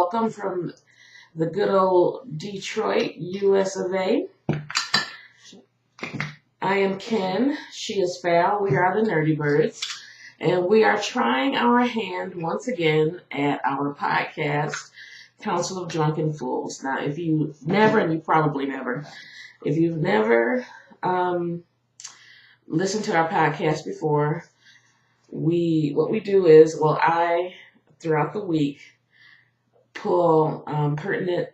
welcome from the good old Detroit, US of A. I am Ken. She is Val. We are the Nirdy Birds. And we are trying our hand once again at our podcast, Council of Drunken Fools. Now, if you've never, and you probably never, if you've never listened to our podcast before, what we do is, I, throughout the week, pull pertinent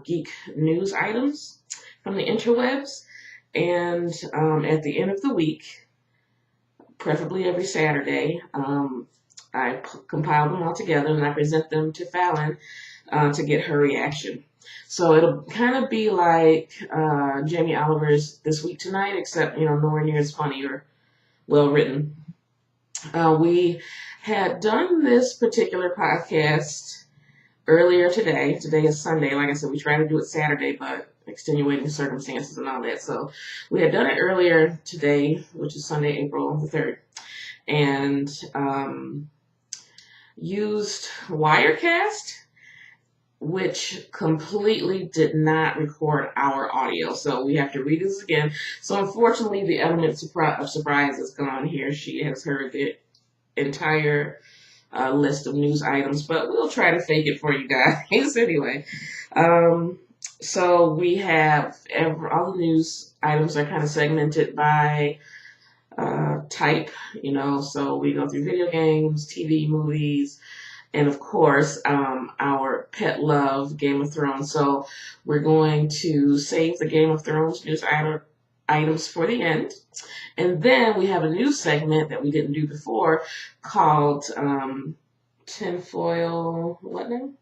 geek news items from the interwebs, and at the end of the week, preferably every Saturday, I compile them all together and I present them to Fallon to get her reaction. So it'll kind of be like Jamie Oliver's This Week Tonight, except, nowhere near as funny or well written. We had done this particular podcast earlier today. Today is Sunday. Like I said, we try to do it Saturday, but extenuating circumstances and all that. So we had done it earlier today, which is Sunday, April the 3rd, and used Wirecast, which completely did not record our audio. So we have to read this again. So unfortunately, the element of surprise is gone here. She has heard the entire list of news items, but we'll try to fake it for you guys anyway. So we have all the news items are kind of segmented by type, so we go through video games, TV, movies, and of course, our pet love, Game of Thrones. So we're going to save the Game of Thrones news items for the end. And then we have a new segment that we didn't do before called Tinfoil, what name?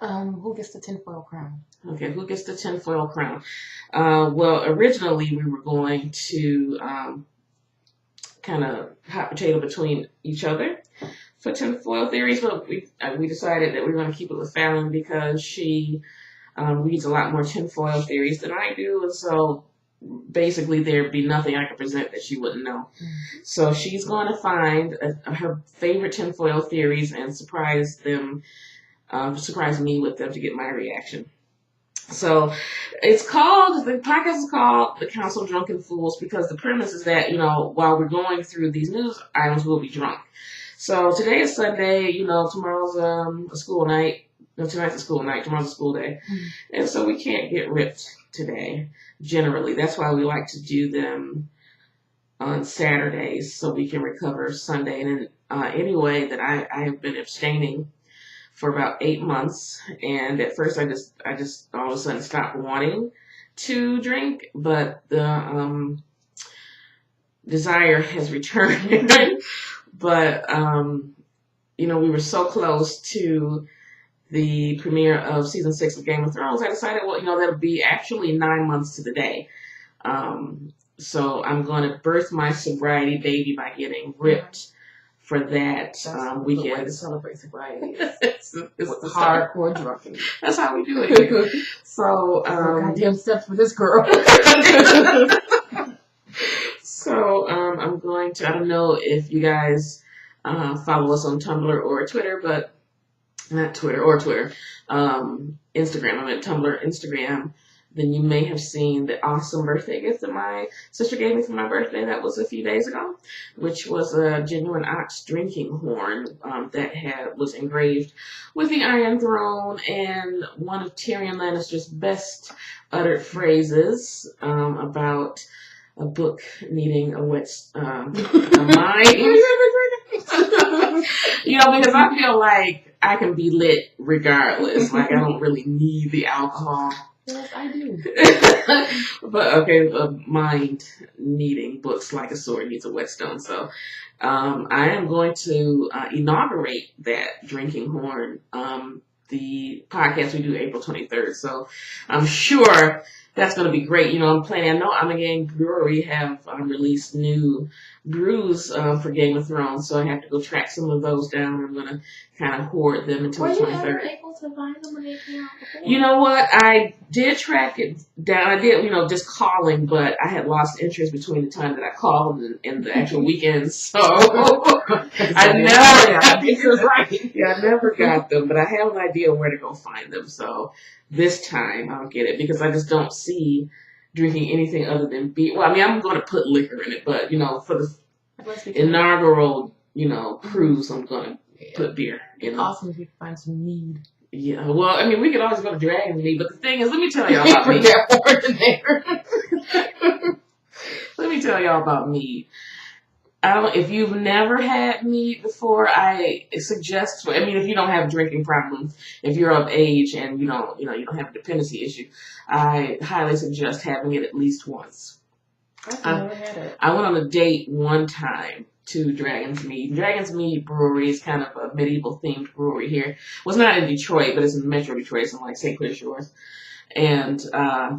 Who gets the tinfoil crown? Okay, who gets the tinfoil crown? Originally we were going to kind of hot potato between each other for tinfoil theories, but we decided that we were going to keep it with Fallon because she reads a lot more tinfoil theories than I do, and so basically there'd be nothing I could present that she wouldn't know. Mm-hmm. So she's going to find her favorite tinfoil theories and surprise me with them to get my reaction. So the podcast is called The Council of Drunken Fools because the premise is that, while we're going through these news items, we'll be drunk. So today is Sunday, tomorrow's a school night. No, tonight's a school night, tomorrow's a school day. Mm-hmm. And so we can't get ripped today, generally. That's why we like to do them on Saturdays so we can recover Sunday. And anyway, that I have been abstaining for about 8 months, and at first I just all of a sudden stopped wanting to drink, but the desire has returned. But we were so close to the premiere of season 6 of Game of Thrones, I decided, that'll be actually 9 months to the day. So I'm going to birth my sobriety baby by getting ripped for that weekend. The way to celebrate sobriety. It's hardcore drunken. That's how we do it here. So, goddamn steps for this girl. So, I'm going to, I don't know if you guys follow us on Tumblr or Twitter, but not Twitter or Twitter. Instagram. I'm at Tumblr, Instagram. Then you may have seen the awesome birthday gift that my sister gave me for my birthday. That was a few days ago, which was a genuine ox drinking horn that was engraved with the Iron Throne and one of Tyrion Lannister's best uttered phrases about a book needing a wet a mind. Because I feel like I can be lit regardless. Like I don't really need the alcohol. Yes, I do. But okay, mind needing books like a sword needs a whetstone. So I am going to inaugurate that drinking horn, the podcast we do April 23rd. So I'm sure that's going to be great. I'm planning. I know Armageddon Brewery have released new brews for Game of Thrones, so I have to go track some of those down. I'm gonna kind of hoard them until Were the you 23rd. ever able to find them when they came out before? You know what? I did track it down. I did, just calling, but I had lost interest between the time that I called and the actual weekends. So I never got them, but I have an idea where to go find them. So this time I'll get it because I just don't see drinking anything other than beer. Well, I mean, I'm going to put liquor in it, but for the inaugural, cruise, I'm going to put beer in it. Awesome if you can find some mead. Yeah, well, I mean, we could always go to Dragon's Mead, but the thing is, let me tell y'all about mead. Let me tell y'all about mead. If you've never had mead before, I suggest. I mean, if you don't have drinking problems, if you're of age and you don't have a dependency issue, I highly suggest having it at least once. I've never had it. I went on a date one time to Dragon's Mead. Dragon's Mead Brewery is kind of a medieval themed brewery here. Well, it's not in Detroit, but it's in Metro Detroit, so like St. Clair Shores. And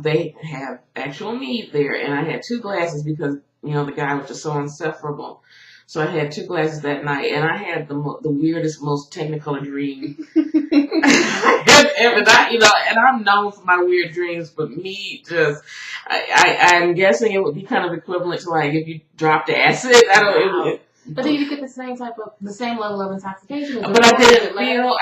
they have actual mead there. And I had 2 glasses because, the guy was just so insufferable. So I had 2 glasses that night, and I had the weirdest, most technicolor dream I have ever. And I'm known for my weird dreams, but mead just, I'm guessing it would be kind of equivalent to like if you dropped acid. But then you get the same level of intoxication. But I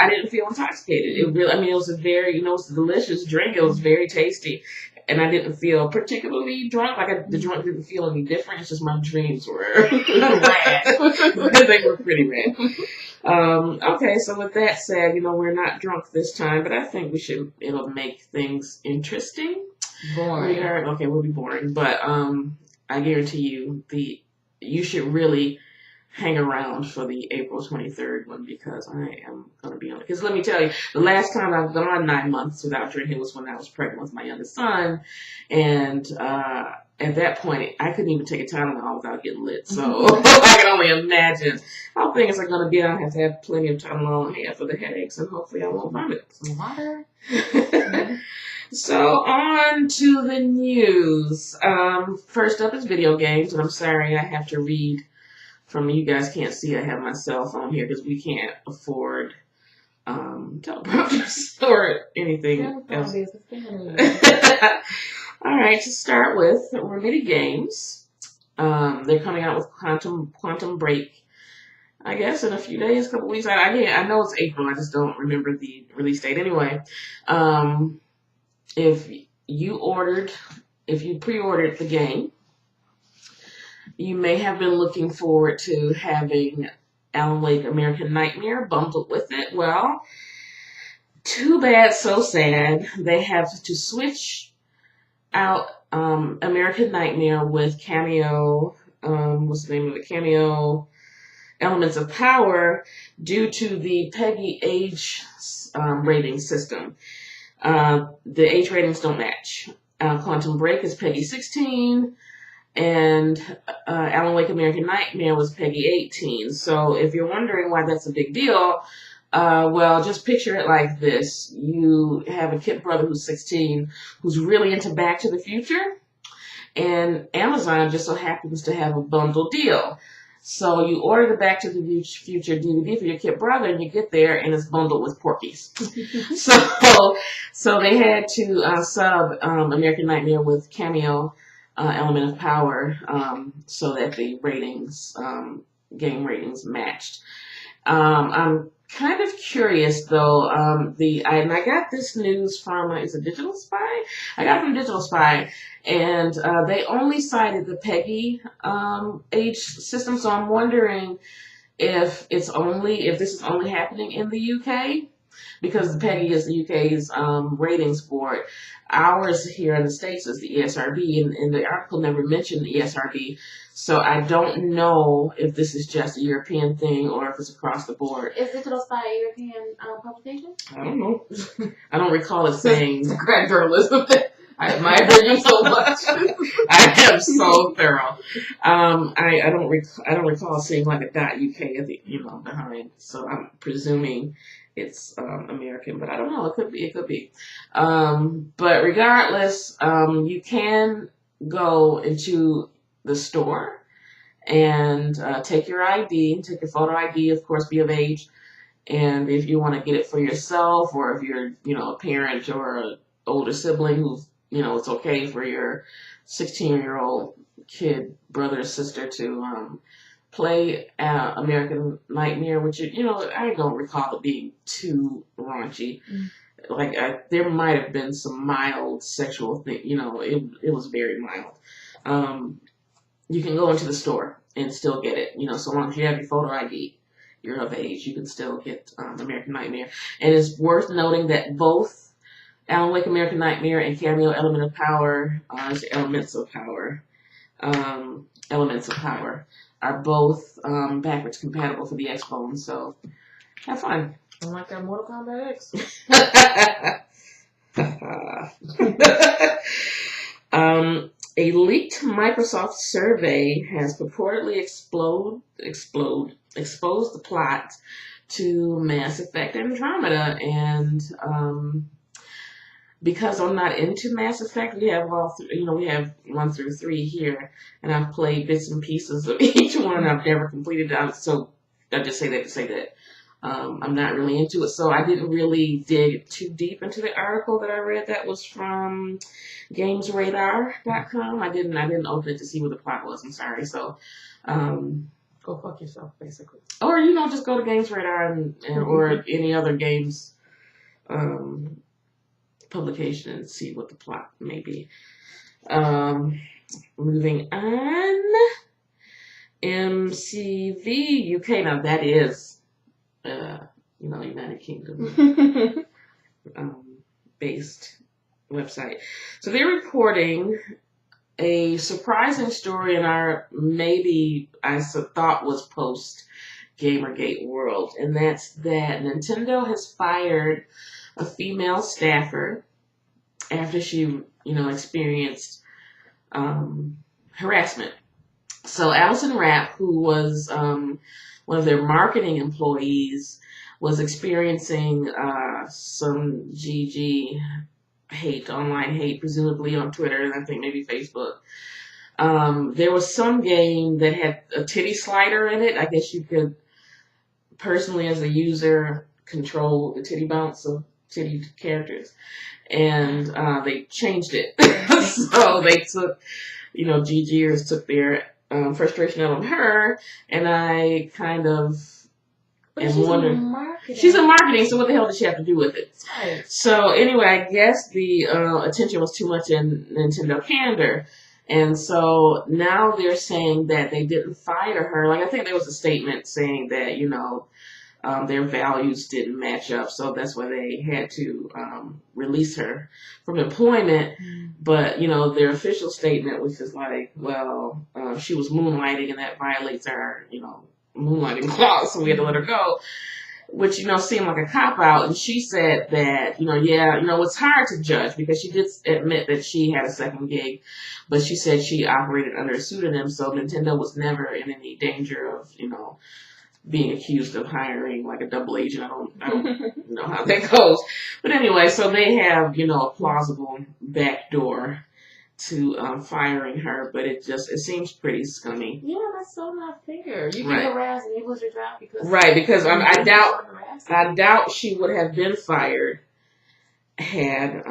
didn't feel intoxicated. It really, it was a very, it's a delicious drink. It was very tasty. And I didn't feel particularly drunk. Like the drunk didn't feel any different. It's just my dreams were rad. They were pretty rad. Okay, so with that said, we're not drunk this time, but I think it'll make things interesting. Boring. Okay, we'll be boring. But I guarantee you should really hang around for the April 23rd one because I am going to be on it. Because let me tell you, the last time I've gone 9 months without drinking was when I was pregnant with my youngest son. And at that point, I couldn't even take a Tylenol without getting lit. So I can only imagine how things are going to be. I have to have plenty of Tylenol in hand for the headaches, and hopefully I won't vomit. Some water. So on to the news. First up is video games, and I'm sorry I have to read from you guys can't see. I have my cell phone here because we can't afford teleprompters or anything else. All right, to start with, Nirdy Games. They're coming out with Quantum Break, I guess, in a few days, a couple weeks. I know it's April. I just don't remember the release date. Anyway, if you pre-ordered the game, you may have been looking forward to having Alan Wake American Nightmare bundled with it. Well, too bad, so sad. They have to switch out American Nightmare with Cameo, what's the name of it? Cameo Elements of Power due to the PEGI age rating system. The age ratings don't match. Quantum Break is PEGI 16. And Alan Wake American Nightmare was PEGI 18. So if you're wondering why that's a big deal, well, just picture it like this. You have a kid brother who's 16 who's really into Back to the Future, and Amazon just so happens to have a bundle deal. So you order the Back to the Future DVD for your kid brother, and you get there, and it's bundled with Porky's. So they had to sub American Nightmare with Cameo Element of Power, so that the ratings, game ratings matched. I'm kind of curious though. I got this news from is it Digital Spy? I got it from Digital Spy, and they only cited the PEGI age system. So I'm wondering if this is only happening in the UK. Because the PEGI is the UK's ratings board. Ours here in the States is the ESRB, and the article never mentioned the ESRB. So I don't know if this is just a European thing or if it's across the board. Is Digital Spy a European publication? I don't know. I don't recall it saying. It's great journalism. I admire you so much. I am so thorough. I don't recall seeing like a .uk behind. So I'm presuming it's American, but I don't know. It could be. But regardless, you can go into the store and take your ID, take your photo ID, of course, be of age. And if you want to get it for yourself, or if you're, a parent or an older sibling who's, it's okay for your 16-year-old kid, brother or sister to play American Nightmare, which, I don't recall it being too raunchy. Like, there might have been some mild sexual thing, it was very mild. You can go into the store and still get it, so long as you have your photo ID, you're of age, you can still get American Nightmare. And it's worth noting that both Alan Wake American Nightmare and Cameo Elements of Power are both backwards compatible for the Xbox, so have fun. I like that Mortal Kombat X. A leaked Microsoft survey has purportedly exposed the plot to Mass Effect Andromeda, and because I'm not into Mass Effect, we have we have 1 through 3 here, and I've played bits and pieces of each one. I've never completed it, so I just say that to say that I'm not really into it. So I didn't really dig too deep into the article that I read. That was from GamesRadar.com. I didn't open it to see what the plot was. I'm sorry. So go fuck yourself, basically. Or just go to GamesRadar or any other games publication and see what the plot may be. Moving on, MCV UK. Now that is United Kingdom based website. So they're reporting a surprising story in our I thought was post Gamergate world, and that's that Nintendo has fired a female staffer after she, experienced harassment. So Allison Rapp, who was one of their marketing employees, was experiencing some GG hate, online hate, presumably on Twitter, and I think maybe Facebook. There was some game that had a titty slider in it. I guess you could personally, as a user, control the titty bounce of titty characters. And they changed it. So they took, GGers took their frustration out on her, and I kind of am wondering. She's in marketing, so what the hell did she have to do with it? Right. So anyway, I guess the attention was too much in Nintendo candor. And so now they're saying that they didn't fire her. Like, I think there was a statement saying that, their values didn't match up, so that's why they had to release her from employment. But, their official statement was just like, well, she was moonlighting, and that violates our, moonlighting clause, so we had to let her go, which, seemed like a cop-out. And she said that, it's hard to judge, because she did admit that she had a second gig, but she said she operated under a pseudonym, so Nintendo was never in any danger of, being accused of hiring like a double agent. I don't know how that goes. But anyway, so they have, a plausible backdoor to firing her, but it seems pretty scummy. Yeah, that's so not fair. You get harassed and you lose your job because I doubt she would have been fired had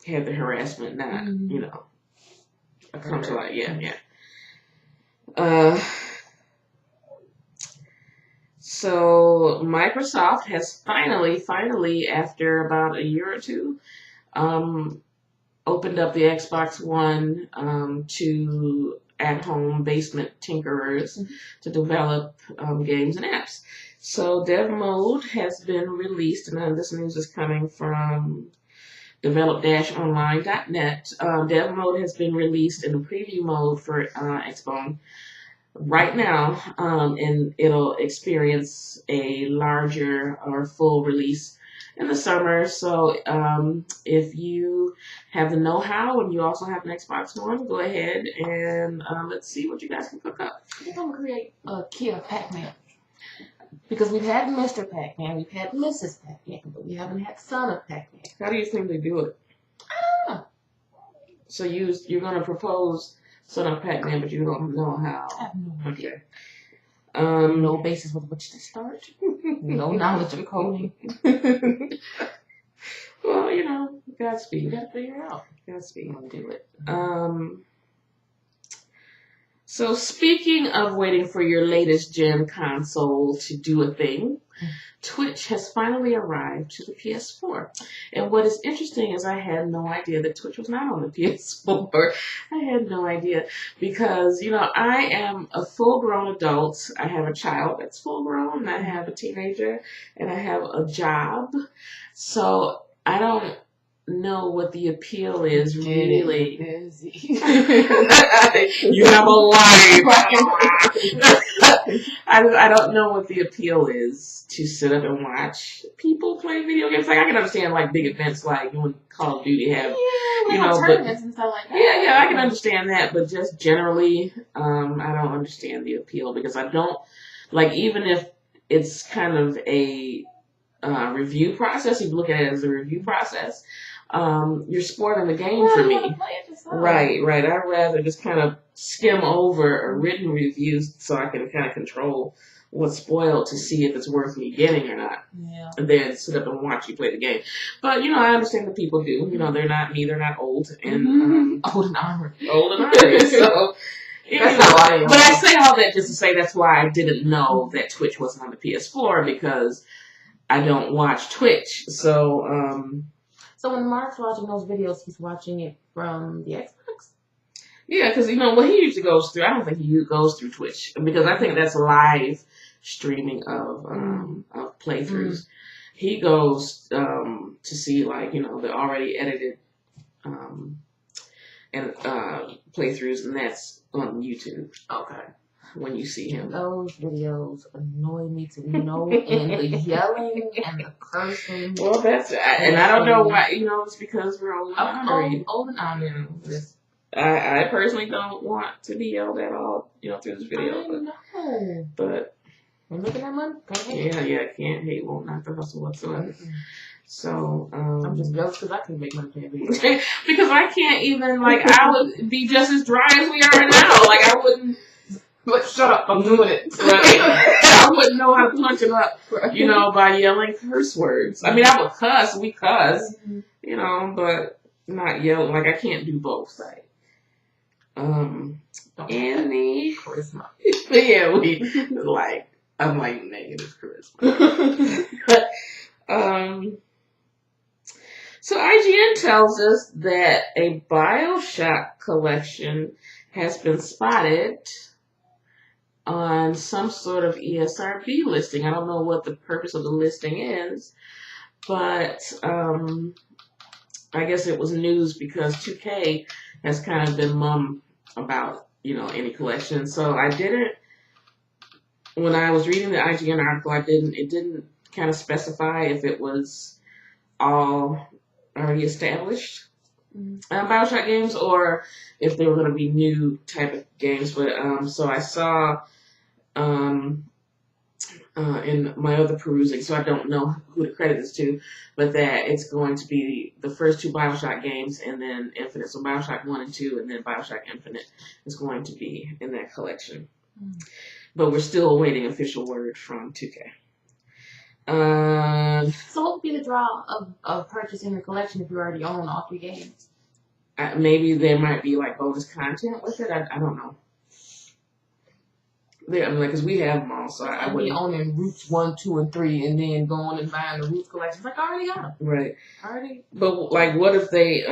the harassment not come to light. So Microsoft has finally, after about a year or two, opened up the Xbox One to at-home basement tinkerers to develop games and apps. So dev mode has been released, and this news is coming from develop-online.net. Dev mode has been released in the preview mode for Xbox right now, and it'll experience a larger or full release in the summer. So if you have the know-how and you also have an Xbox One, go ahead and let's see what you guys can cook up. I think I'm going to create a kid of Pac-Man. Because we've had Mr. Pac-Man, we've had Mrs. Pac-Man, but we haven't had Son of Pac-Man. How do you think they do it? I don't know. So you're going to propose Son of Pac-Man, but you don't know how. I have no idea. Okay. No basis with which to start. No knowledge of coding. Well, you know, Godspeed. You gotta figure it out. Godspeed. I'll do it. So speaking of waiting for your latest gen console to do a thing, Twitch has finally arrived to the PS4. And what is interesting is I had no idea that Twitch was not on the PS4. I had no idea because, you know, I am a full-grown adult. I have a child that's full-grown, I have a teenager, and I have a job. So I don't know what the appeal is really. You have a life. I don't know what the appeal is to sit up and watch people play video games. Like I can understand like big events like when Call of Duty have tournaments and stuff like that. Yeah, I can understand that, but just generally, I don't understand the appeal because I don't like even if it's kind of a review process. If you look at it as a review process. You're spoiling the game for me. Right. I'd rather just kind of skim over a written review so I can kind of control what's spoiled to see if it's worth me getting or not. Yeah. And then sit up and watch you play the game. But, you know, I understand that people do. You know, they're not me, they're not old. And old and honored. So, that's how I am. But I say all that just to say that's why I didn't know that Twitch wasn't on the PS4 because I don't watch Twitch. So when Mark's watching those videos, he's watching it from the Xbox? Yeah, because, you know, what he usually goes through, I don't think he goes through Twitch. Because I think that's live streaming of playthroughs. He goes to see, like, you know, the already edited playthroughs, and that's on YouTube. Okay. When you see him. Those videos annoy me to no end. The yelling and the cursing. Well, and I don't know why, you know, it's because we're old and honored. Old and honored. I personally don't want to be yelled at all, you know, through this video. I know. But we're looking at money. Yeah, can't hate, won't knock the hustle whatsoever. So, I'm just jealous because I can make money playing video. Because I can't even, like, I would be just as dry as we are now. Like, I wouldn't. But shut up, I'm doing it. Right. I wouldn't know how to punch it up, you know, by yelling curse words. I mean, I would cuss, we cuss, you know, but not yelling. Like, I can't do both. Right. Annie. Charisma. Yeah, I'm like negative charisma. So IGN tells us that a BioShock collection has been spotted on some sort of ESRB listing. I don't know what the purpose of the listing is, but I guess it was news because 2K has kind of been mum about, you know, any collection. So when I was reading the IGN article, it didn't kind of specify if it was all already established BioShock games or if they were going to be new type of games. But so I saw in my other perusing, so I don't know who the credit is to, but that it's going to be the first two BioShock games and then Infinite. So BioShock 1 and 2 and then BioShock Infinite is going to be in that collection. But we're still awaiting official word from 2K. So what would be the draw of purchasing a collection if you already own all 3 games? Maybe there might be like bonus content with it. I don't know. I mean, because we have them all, so I wouldn't. Owning Roots 1, 2, and 3, and then going and buying the Roots collection. Like, I already got them. Right. But like, what if they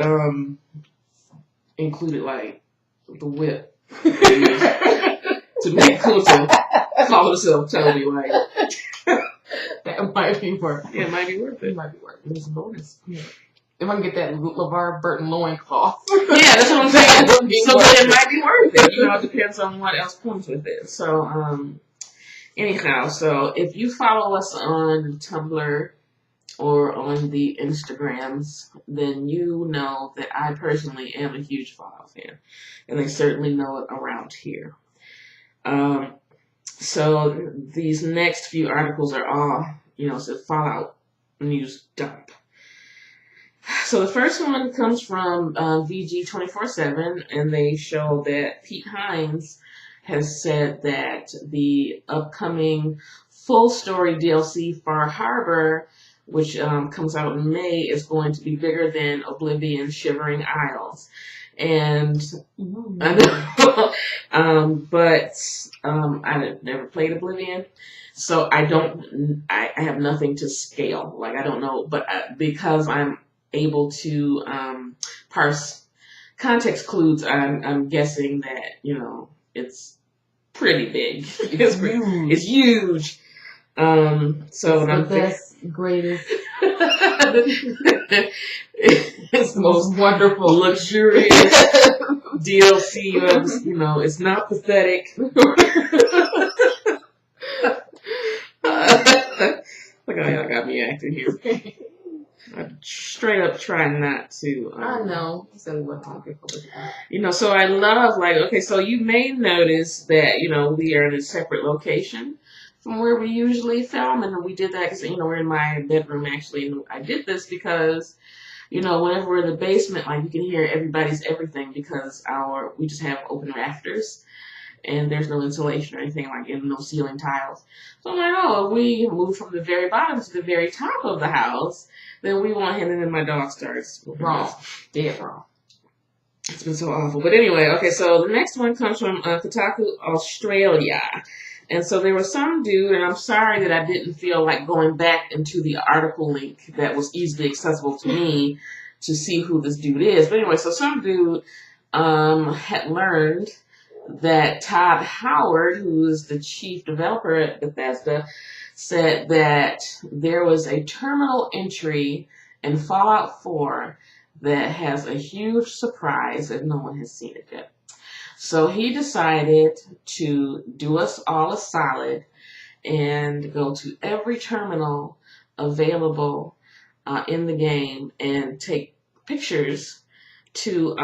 included like the whip to make Kunta call himself Toby? Like, that might be worth it. Yeah, it might be worth it. It might be worth it. It's a bonus. Yeah. If I can get that LeVar Burton loincloth. Yeah, that's what I'm saying. So it might be worth it. You know, it depends on what else comes with it. So, anyhow, so if you follow us on Tumblr or on the Instagrams, then you know that I personally am a huge Fallout fan. And they certainly know it around here. So these next few articles are all, you know, it's a Fallout news dump. So the first one comes from VG 24/7, and they show that Pete Hines has said that the upcoming full story DLC Far Harbor, which comes out in May, is going to be bigger than Oblivion Shivering Isles. And I know, but I never played Oblivion, so I have nothing to scale. Like I don't know, but because I'm able to parse context clues, I'm guessing that it's pretty big. It's huge. So it's I'm the best, greatest. it's the most wonderful, luxurious DLC. It's not pathetic. Look how y'all got me acting here. I straight up try not to. I know. You said what hungry for. So I love, okay, so you may notice that, we are in a separate location from where we usually film, and we did that because, we're in my bedroom actually, and I did this because, whenever we're in the basement, you can hear everybody's everything because we just have open rafters. And there's no insulation or anything, and no ceiling tiles. So I'm like, if we move from the very bottom to the very top of the house, then we won't hit it, and my dog starts wrong. Dead wrong. It's been so awful. But anyway, okay, so the next one comes from Kotaku Australia. And so there was some dude, and I'm sorry that I didn't feel like going back into the article link that was easily accessible to me to see who this dude is. But anyway, so some dude had learned that Todd Howard, who is the chief developer at Bethesda, said that there was a terminal entry in Fallout 4 that has a huge surprise and no one has seen it yet. So he decided to do us all a solid and go to every terminal available in the game and take pictures to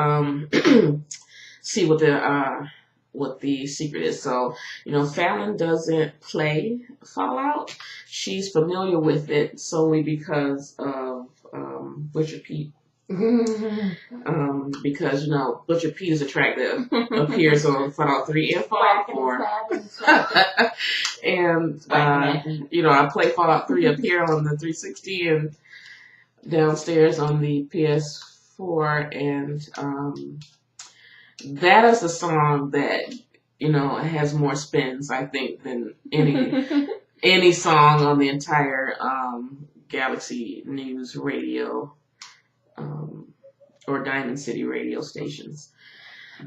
see what the secret is. So, Fallon doesn't play Fallout. She's familiar with it solely because of Butcher Pete. Because, Butcher Pete is a track that appears on Fallout 3 and Fallout 4. And, I play Fallout 3 up here on the 360 and downstairs on the PS4. And, that is a song that, has more spins, I think, than any song on the entire Galaxy News radio or Diamond City radio stations.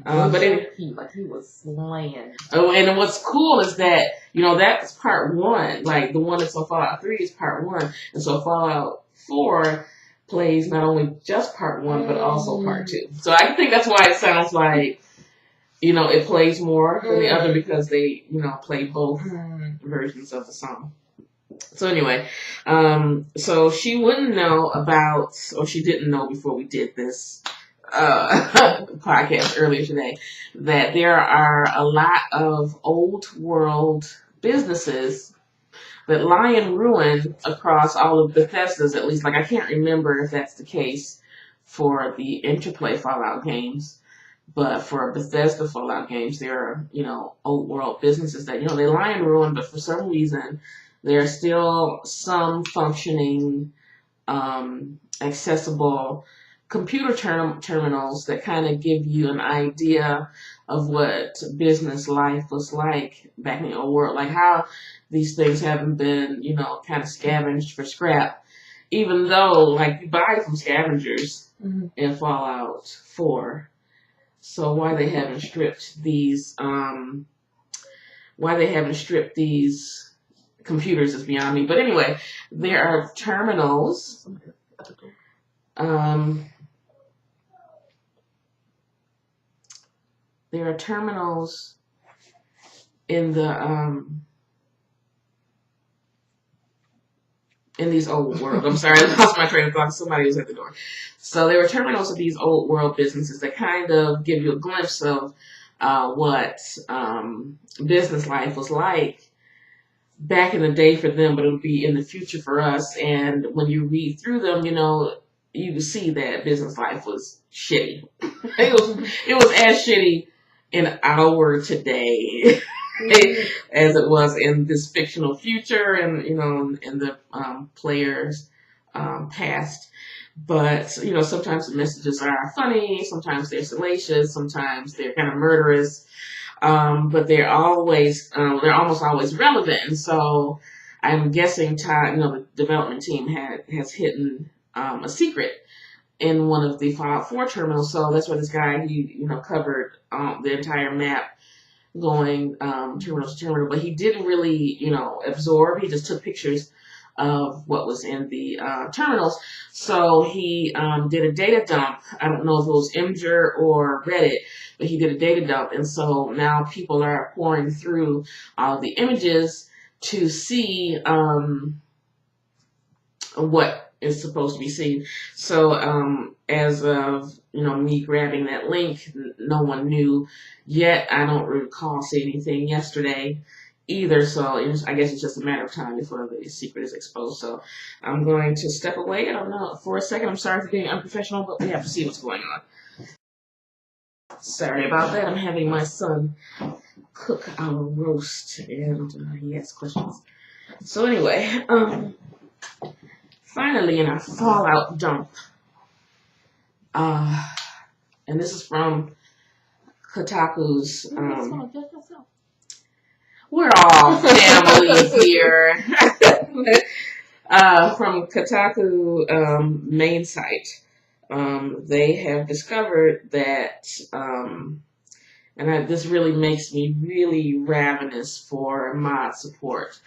But he was slaying. Oh, and what's cool is that, that's part one. Like, the one that's on Fallout 3 is part one. And so Fallout 4 plays not only just part one, but also part two. So I think that's why it sounds like, it plays more than the other because they, play both versions of the song. So anyway, so she wouldn't know about, or she didn't know before we did this podcast earlier today, that there are a lot of old world businesses that lie in ruin across all of Bethesda's, at least. I can't remember if that's the case for the Interplay Fallout games, but for Bethesda Fallout games, there are, old world businesses that, they lie in ruin, but for some reason, there are still some functioning, accessible computer terminals that kind of give you an idea of what business life was like back in the old world. Like how these things haven't been, kind of scavenged for scrap. Even though, you buy from scavengers in Fallout 4. So why they haven't stripped these computers is beyond me. But anyway, there are terminals. There are terminals in the in these old worlds. I'm sorry, I lost my train of thought. Somebody was at the door. So there were terminals of these old world businesses that kind of give you a glimpse of what business life was like back in the day for them, but it'll be in the future for us. And when you read through them, you could see that business life was shitty. It was as shitty in our today as it was in this fictional future, and in the players' past. But sometimes the messages are funny, sometimes they're salacious, sometimes they're kind of murderous. But they're almost always relevant, and so I'm guessing the development team has hidden a secret in one of the Fallout 4 terminals. So that's where this guy, he covered the entire map going terminal to terminal, but he didn't really absorb. He just took pictures of what was in the terminals. So he did a data dump. I don't know if it was Imgur or Reddit, but he did a data dump, and so now people are pouring through all of the images to see what is supposed to be seen. So as of me grabbing that link, no one knew yet. I don't recall seeing anything yesterday either, so I guess it's just a matter of time before the secret is exposed. So I'm going to step away. I don't know, for a second. I'm sorry for being unprofessional, but we have to see what's going on. Sorry about that. I'm having my son cook our roast, and he has questions. So anyway, finally in our Fallout dump, and this is from Kotaku's. We're all family here. From Kotaku main site, they have discovered that, this really makes me really ravenous for mod support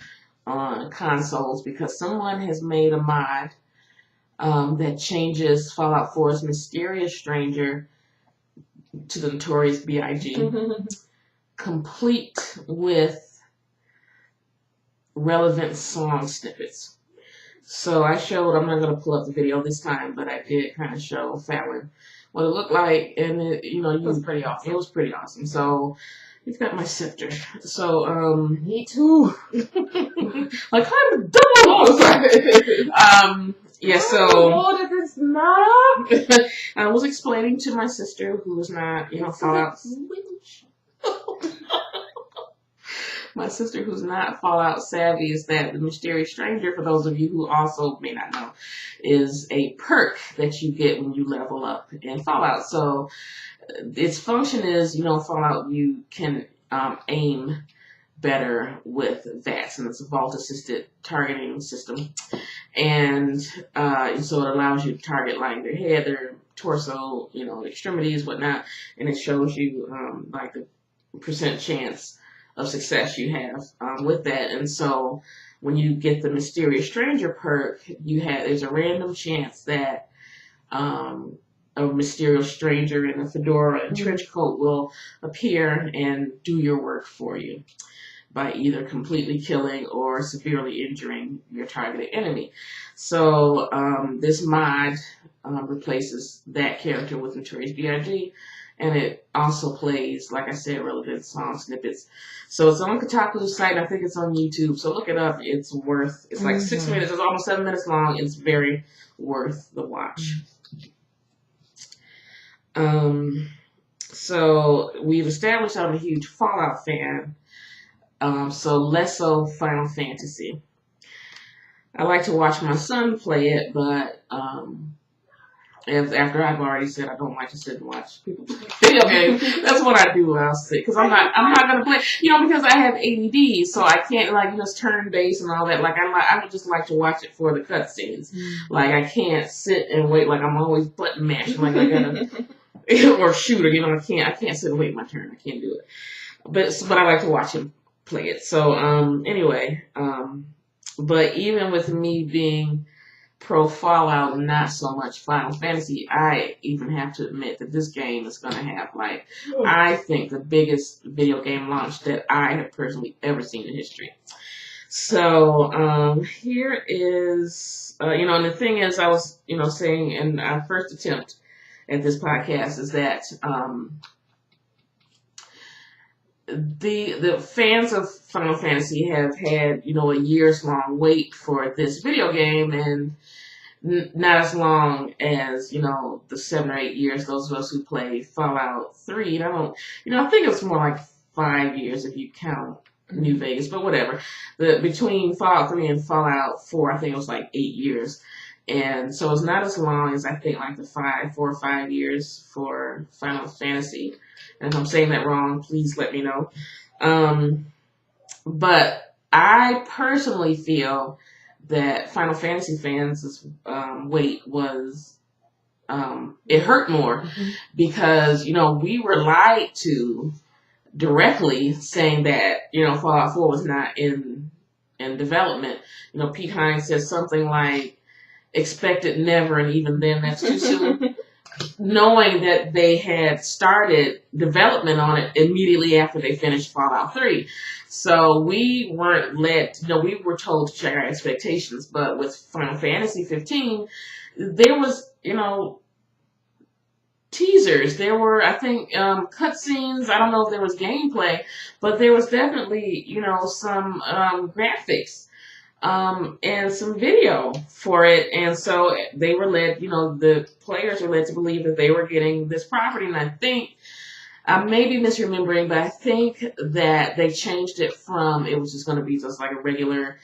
on consoles, because someone has made a mod that changes Fallout 4's Mysterious Stranger to the Notorious B.I.G. complete with relevant song snippets. So I showed, I'm not going to pull up the video this time, but I did kind of show Fallon what it looked like, and it was pretty awesome. It was pretty awesome. So you've got my scepter. So me too. like I'm double. Yeah. So I was explaining to my sister, who's not Fallout. My sister, who's not Fallout savvy, is that the Mysterious Stranger, for those of you who also may not know, is a perk that you get when you level up in Fallout. So its function is, Fallout, you can aim better with VATS, and it's a vault-assisted targeting system. And so it allows you to target like their head, their torso, extremities, whatnot, and it shows you like the percent chance of success you have with that. And so when you get the Mysterious Stranger perk, there's a random chance that a mysterious stranger in a fedora and trench coat will appear and do your work for you by either completely killing or severely injuring your targeted enemy. So this mod replaces that character with Notorious B.I.G., and it also plays, like I said, relevant song snippets. So it's on Kotaku's site. I think it's on YouTube. So look it up. It's like 6 minutes. It's almost 7 minutes long. It's very worth the watch. So we've established I'm a huge Fallout fan. So less so Final Fantasy. I like to watch my son play it, but after I've already said I don't like to sit and watch people play video games, that's what I do when I'll sit, because I'm not gonna play, because I have ADD, so I can't it's turn based and all that. Like I would just like to watch it for the cutscenes. Like I can't sit and wait. Like I'm always button mashing. Like I gotta or shoot, or I can't sit and wait my turn. I can't do it. But I like to watch him play it. So anyway, but even with me being pro Fallout and not so much Final Fantasy, I even have to admit that this game is going to have, I think, the biggest video game launch that I have personally ever seen in history. So here is, and the thing is, I was, saying in our first attempt at this podcast is that the fans of Final Fantasy have had, a years long wait for this video game, and not as long as, you know, the 7 or 8 years those of us who play Fallout 3. And I don't, you know, I think it's more like 5 years if you count New Vegas, but whatever. Between Fallout 3 and Fallout 4, I think it was like 8 years. And so it's not as long as I think like the 4 or 5 years for Final Fantasy. And if I'm saying that wrong, please let me know. But I personally feel that Final Fantasy fans' wait was, it hurt more because, you know, we were lied to directly saying that, you know, Fallout 4 was not in development. You know, Pete Hines said something like, expect it never, and even then that's too soon. Knowing that they had started development on it immediately after they finished Fallout 3. So we weren't led, you know, we were told to check our expectations, but with Final Fantasy 15, there was, you know, teasers. There were, I think, cutscenes. I don't know if there was gameplay, but there was definitely, you know, some graphics and some video for it. And so they were led, you know, the players were led to believe that they were getting this property. And I think, I may be misremembering, but I think that they changed it from, it was just going to be just like a regular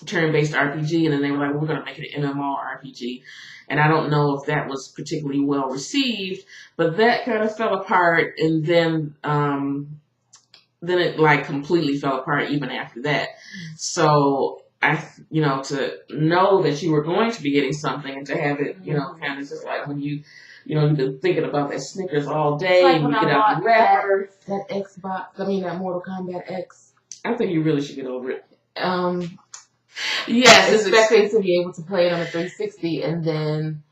turn-based RPG, and then they were like, well, we're going to make it an MMORPG. And I don't know if that was particularly well received, but that kind of fell apart, and then it like completely fell apart even after that. So you know, to know that you were going to be getting something and to have it, you know, kind of just like when you know, you've been thinking about that Snickers all day, like and you get out the wrapper. That Xbox, I mean that Mortal Kombat X. I think you really should get over it. Yes, expecting to be able to play it on a 360 and then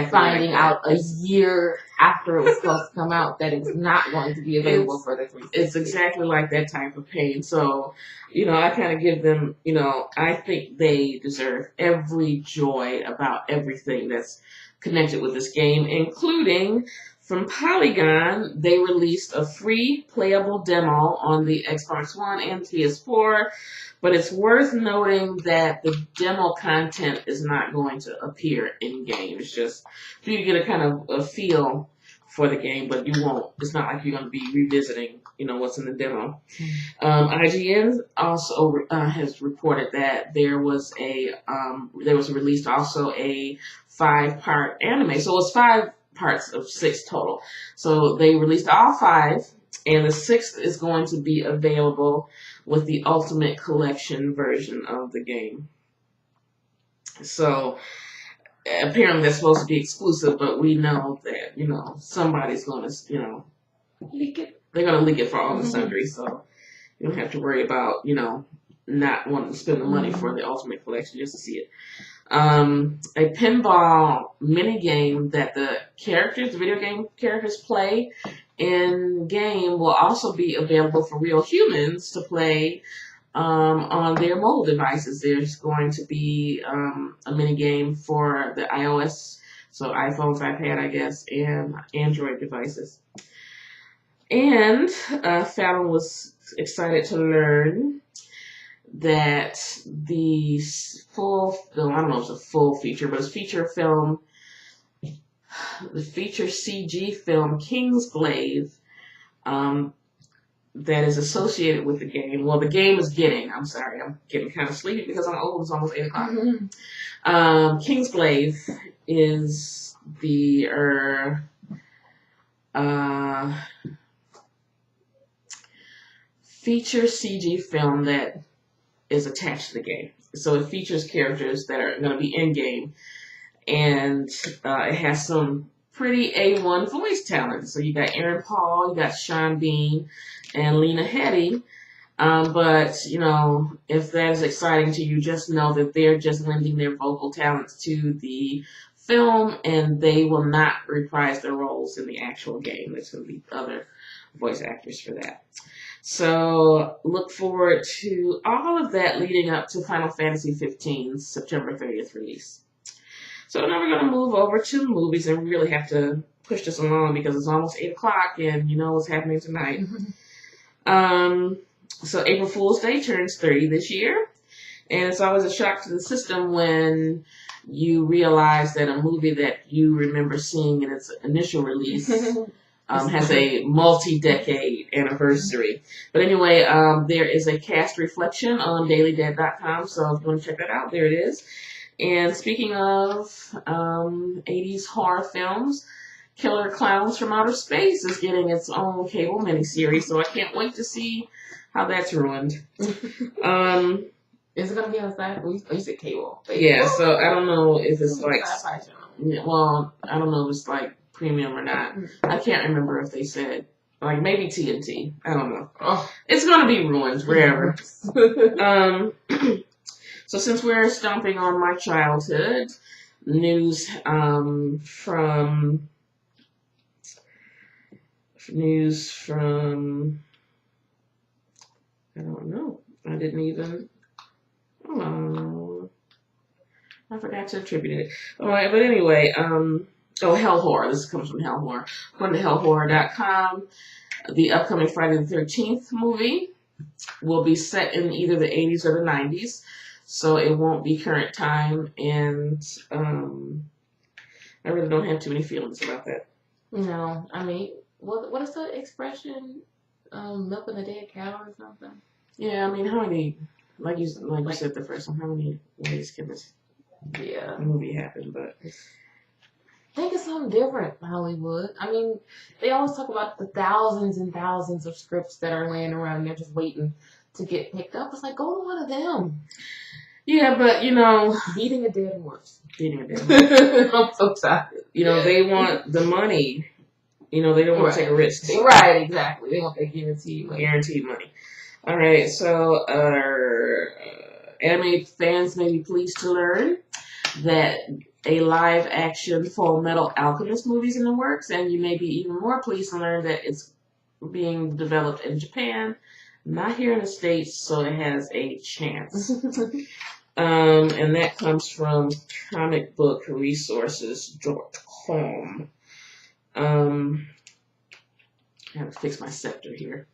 finding out a year after it was supposed to come out that it's not going to be available for the 360. It's exactly like that type of pain. So, you know, I kind of give them, you know, I think they deserve every joy about everything that's connected with this game, including from Polygon. They released a free playable demo on the Xbox One and PS4. But it's worth noting that the demo content is not going to appear in game. It's just for you to get a kind of a feel for the game, but you won't. It's not like you're going to be revisiting, you know, what's in the demo. IGN also has reported that there was released also a 5-part anime. So it's 5 parts of 6 total. So they released all 5, and the 6th is going to be available with the Ultimate Collection version of the game. So apparently that's supposed to be exclusive, but we know that, you know, somebody's going to, you know, leak it. They're going to leak it for all the sundries, so you don't have to worry about, you know, not wanting to spend the money for the Ultimate Collection just to see it. A pinball mini game that the video game characters play in game will also be available for real humans to play on their mobile devices. There's going to be a mini game for the iOS, so iPhones, iPad, I guess, and Android devices. And Fallon was excited to learn that the full film, I don't know if it's a full feature, but it's feature film, the feature CG film Kingsglaive, that is associated with the game. Well, the game is getting, I'm sorry, I'm getting kind of sleepy because I'm old, it's almost 8 o'clock. Kingsglaive is the feature CG film that is attached to the game. So it features characters that are going to be in-game, and it has some pretty A1 voice talent. So you got Aaron Paul, you got Sean Bean, and Lena Headey. But, you know, if that is exciting to you, just know that they're just lending their vocal talents to the film, and they will not reprise their roles in the actual game. There's going to be other voice actors for that. So look forward to all of that leading up to Final Fantasy 15's September 30th release. So now we're going to move over to movies, and we really have to push this along because it's almost 8 o'clock and you know what's happening tonight. So April Fool's Day turns 30 this year, and it's always a shock to the system when you realize that a movie that you remember seeing in its initial release has a multi-decade anniversary. But anyway, there is a cast reflection on dailydead.com, so if you want to check that out, there it is. And speaking of 80s horror films, Killer Clowns from Outer Space is getting its own cable miniseries, so I can't wait to see how that's ruined. Is it going to be on sci-fi? You said cable. Yeah, so I don't know if it's like... Well, I don't know if it's like premium or not. I can't remember if they said... Like, maybe TNT. I don't know. Oh. It's going to be ruined wherever. So since we're stomping on my childhood, news from I don't know. I didn't even. Oh, I forgot to attribute it. All right, but anyway, Hell Horror. This comes from Hell Horror. According to hellhorror.com, the upcoming Friday the 13th movie will be set in either the 80s or the 90s. So it won't be current time, and I really don't have too many feelings about that. No, I mean, what is the expression? Milking a dead cow or something? Yeah, I mean, how many, like you said the first time, how many ways can this movie happen? But I think it's something different, Hollywood. I mean, they always talk about the thousands and thousands of scripts that are laying around and they're just waiting to get picked up. It's like, go to one of them. Yeah, but, beating a dead horse. I'm so tired. They want the money. They don't want to take a risk. Right, exactly. They want that guaranteed money. All right, so anime fans may be pleased to learn that a live-action Full Metal Alchemist movie is in the works, and you may be even more pleased to learn that it's being developed in Japan, not here in the States, so it has a chance. And that comes from comicbookresources.com. I have to fix my scepter here.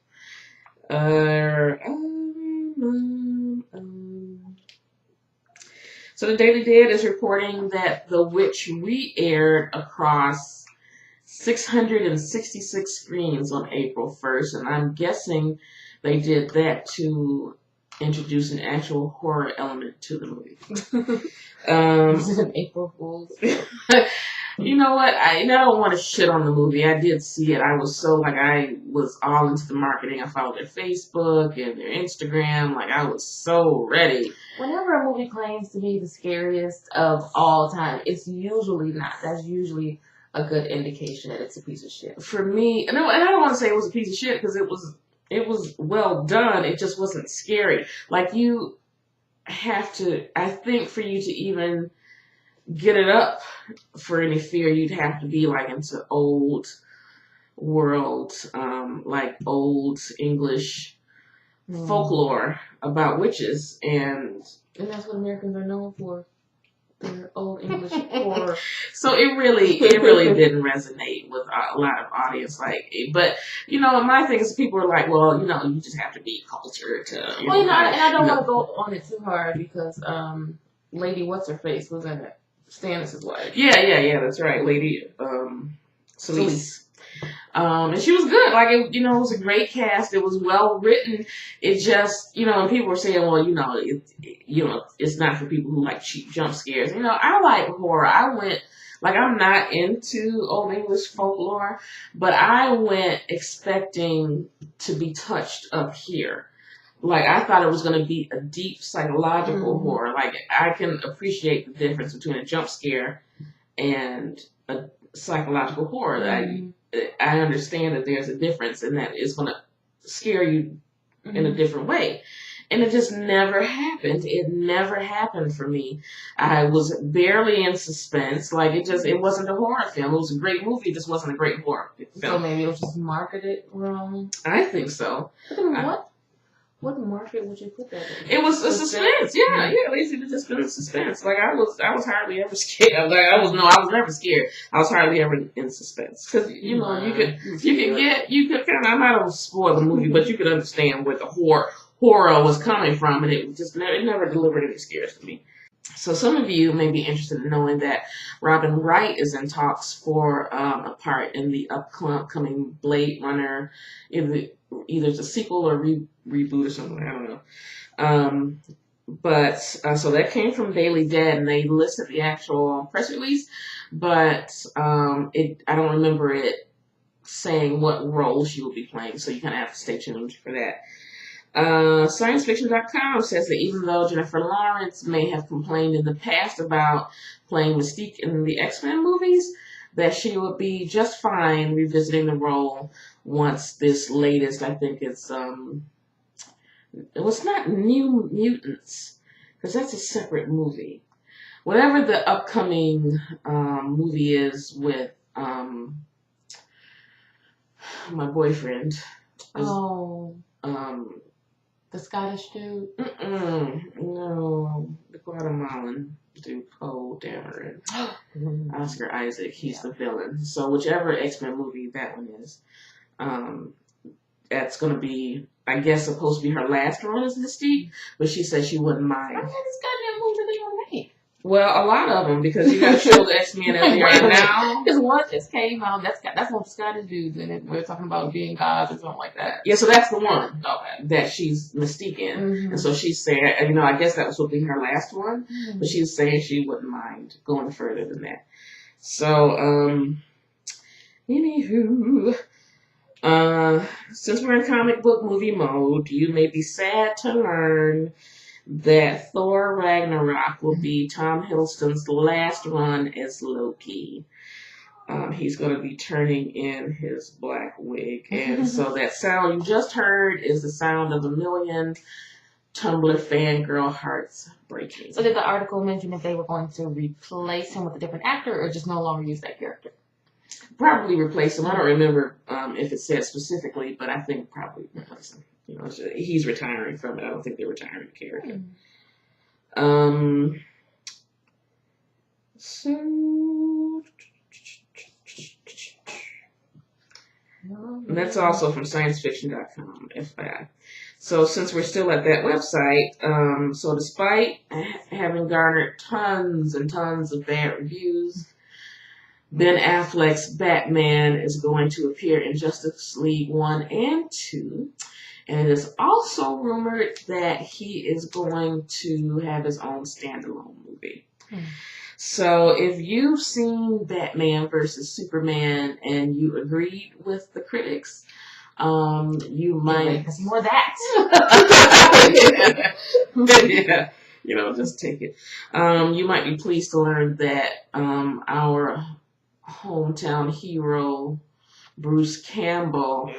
So the Daily Dead is reporting that The Witch re-aired across 666 screens on April 1st, and I'm guessing they did that to introduce an actual horror element to the movie. Is it an April Fool's? You know what? I don't want to shit on the movie. I did see it. I was all into the marketing. I followed their Facebook and their Instagram. I was so ready. Whenever a movie claims to be the scariest of all time, it's usually not. That's usually a good indication that it's a piece of shit. For me, no, and I don't want to say it was a piece of shit because it was well done. It just wasn't scary. You have to, I think for you to even get it up for any fear, you'd have to be into old world, old English folklore about witches, and that's what Americans are known for. Their old English horror. So it really didn't resonate with a lot of audience. But my thing is people are like, well, you just have to be cultured to. And I don't want to go on it too hard because Lady What's Her Face was in it. Stannis' wife. Yeah, that's right, Lady Celeste. And she was good. It was a great cast. It was well written. It just, and people were saying, well, it's not for people who like cheap jump scares. I like horror. I went, I'm not into Old English folklore, but I went expecting to be touched up here. I thought it was going to be a deep psychological horror. I can appreciate the difference between a jump scare and a psychological horror. I understand that there's a difference and that it's going to scare you in a different way. And it just never happened. It never happened for me. I was barely in suspense. It wasn't a horror film. It was a great movie. It just wasn't a great horror film. So maybe it was just marketed wrong? I think so. What market would you put that in? It was a suspense. Yeah. They should have just been a suspense. I was hardly ever scared. I was never scared. I was hardly ever in suspense because you could kind of. I'm not gonna spoil the movie, but you could understand where the horror was coming from, and it never delivered any scares to me. So some of you may be interested in knowing that Robin Wright is in talks for a part in the upcoming Blade Runner, either it's a sequel or reboot or something. I don't know. But so that came from Daily Dead, and they listed the actual press release, but I don't remember it saying what role she will be playing. So you kind of have to stay tuned for that. ScienceFiction.com says that even though Jennifer Lawrence may have complained in the past about playing Mystique in the X-Men movies, that she will be just fine revisiting the role once this latest, I think it's it was not New Mutants, because that's a separate movie. Whatever the upcoming movie is with my boyfriend. The Scottish dude? No, the Guatemalan dude, Poe Dameron. Oscar Isaac, he's the villain. So whichever X-Men movie that one is, that's going to be, I guess, supposed to be her last run as Mystique, but she said she wouldn't mind. I had this goddamn movie they don't make. Well, a lot of them, because you got to show the X-Men as they are now. This one just came out. That's one of the Scottish dudes in it. We're talking about being gods or something like that. Yeah, so that's the one that she's Mystique in. Mm-hmm. And so she's saying, I guess that was supposed to be her last one, but she was saying she wouldn't mind going further than that. So, anywho, since we're in comic book movie mode, you may be sad to learn that Thor Ragnarok will be Tom Hiddleston's last run as Loki. He's going to be turning in his black wig. And so that sound you just heard is the sound of a million Tumblr fangirl hearts breaking. So did the article mention if they were going to replace him with a different actor or just no longer use that character? Probably replace him. I don't remember if it said specifically, but I think probably replace him. He's retiring from it. I don't think they're retiring the character. So, and that's also from ScienceFiction.com, FYI. So since we're still at that website, so despite having garnered tons and tons of bad reviews, Ben Affleck's Batman is going to appear in Justice League 1 and 2. And it is also rumored that he is going to have his own standalone movie. So if you've seen Batman versus Superman and you agreed with the critics, you might... Because more of that. Yeah. Just take it. You might be pleased to learn that our hometown hero, Bruce Campbell,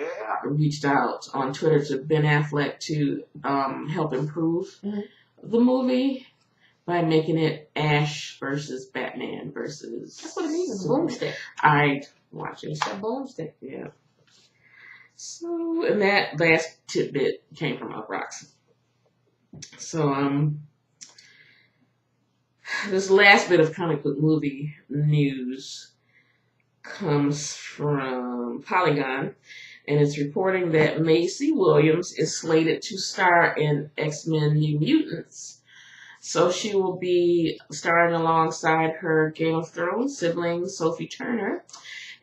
reached out on Twitter to Ben Affleck to help improve the movie by making it Ash versus Batman versus... That's what it means, a boomstick. I'd watch it. It's a boomstick. Yeah. So, and that last tidbit came from Uproxx. So, this last bit of comic book movie news comes from Polygon, and it's reporting that Maisie Williams is slated to star in X-Men New Mutants. So she will be starring alongside her Game of Thrones sibling, Sophie Turner,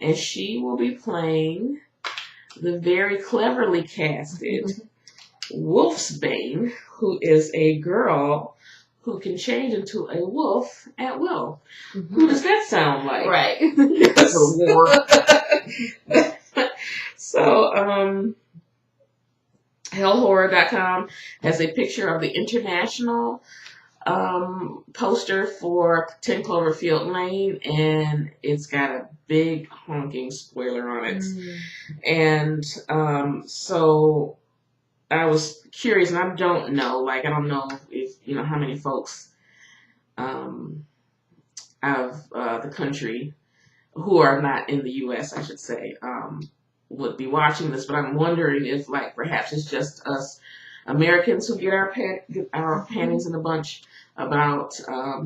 and she will be playing the very cleverly casted Wolfsbane, who is a girl who can change into a wolf at will. Who does that sound like? Right. Yes. So, hellhorror.com has a picture of the international poster for 10 Cloverfield Lane, and it's got a big honking spoiler on it. And so I was curious, and I don't know, I don't know if, how many folks out of the country who are not in the U.S., I should say, would be watching this, but I'm wondering if, perhaps it's just us Americans who get our panties in a bunch about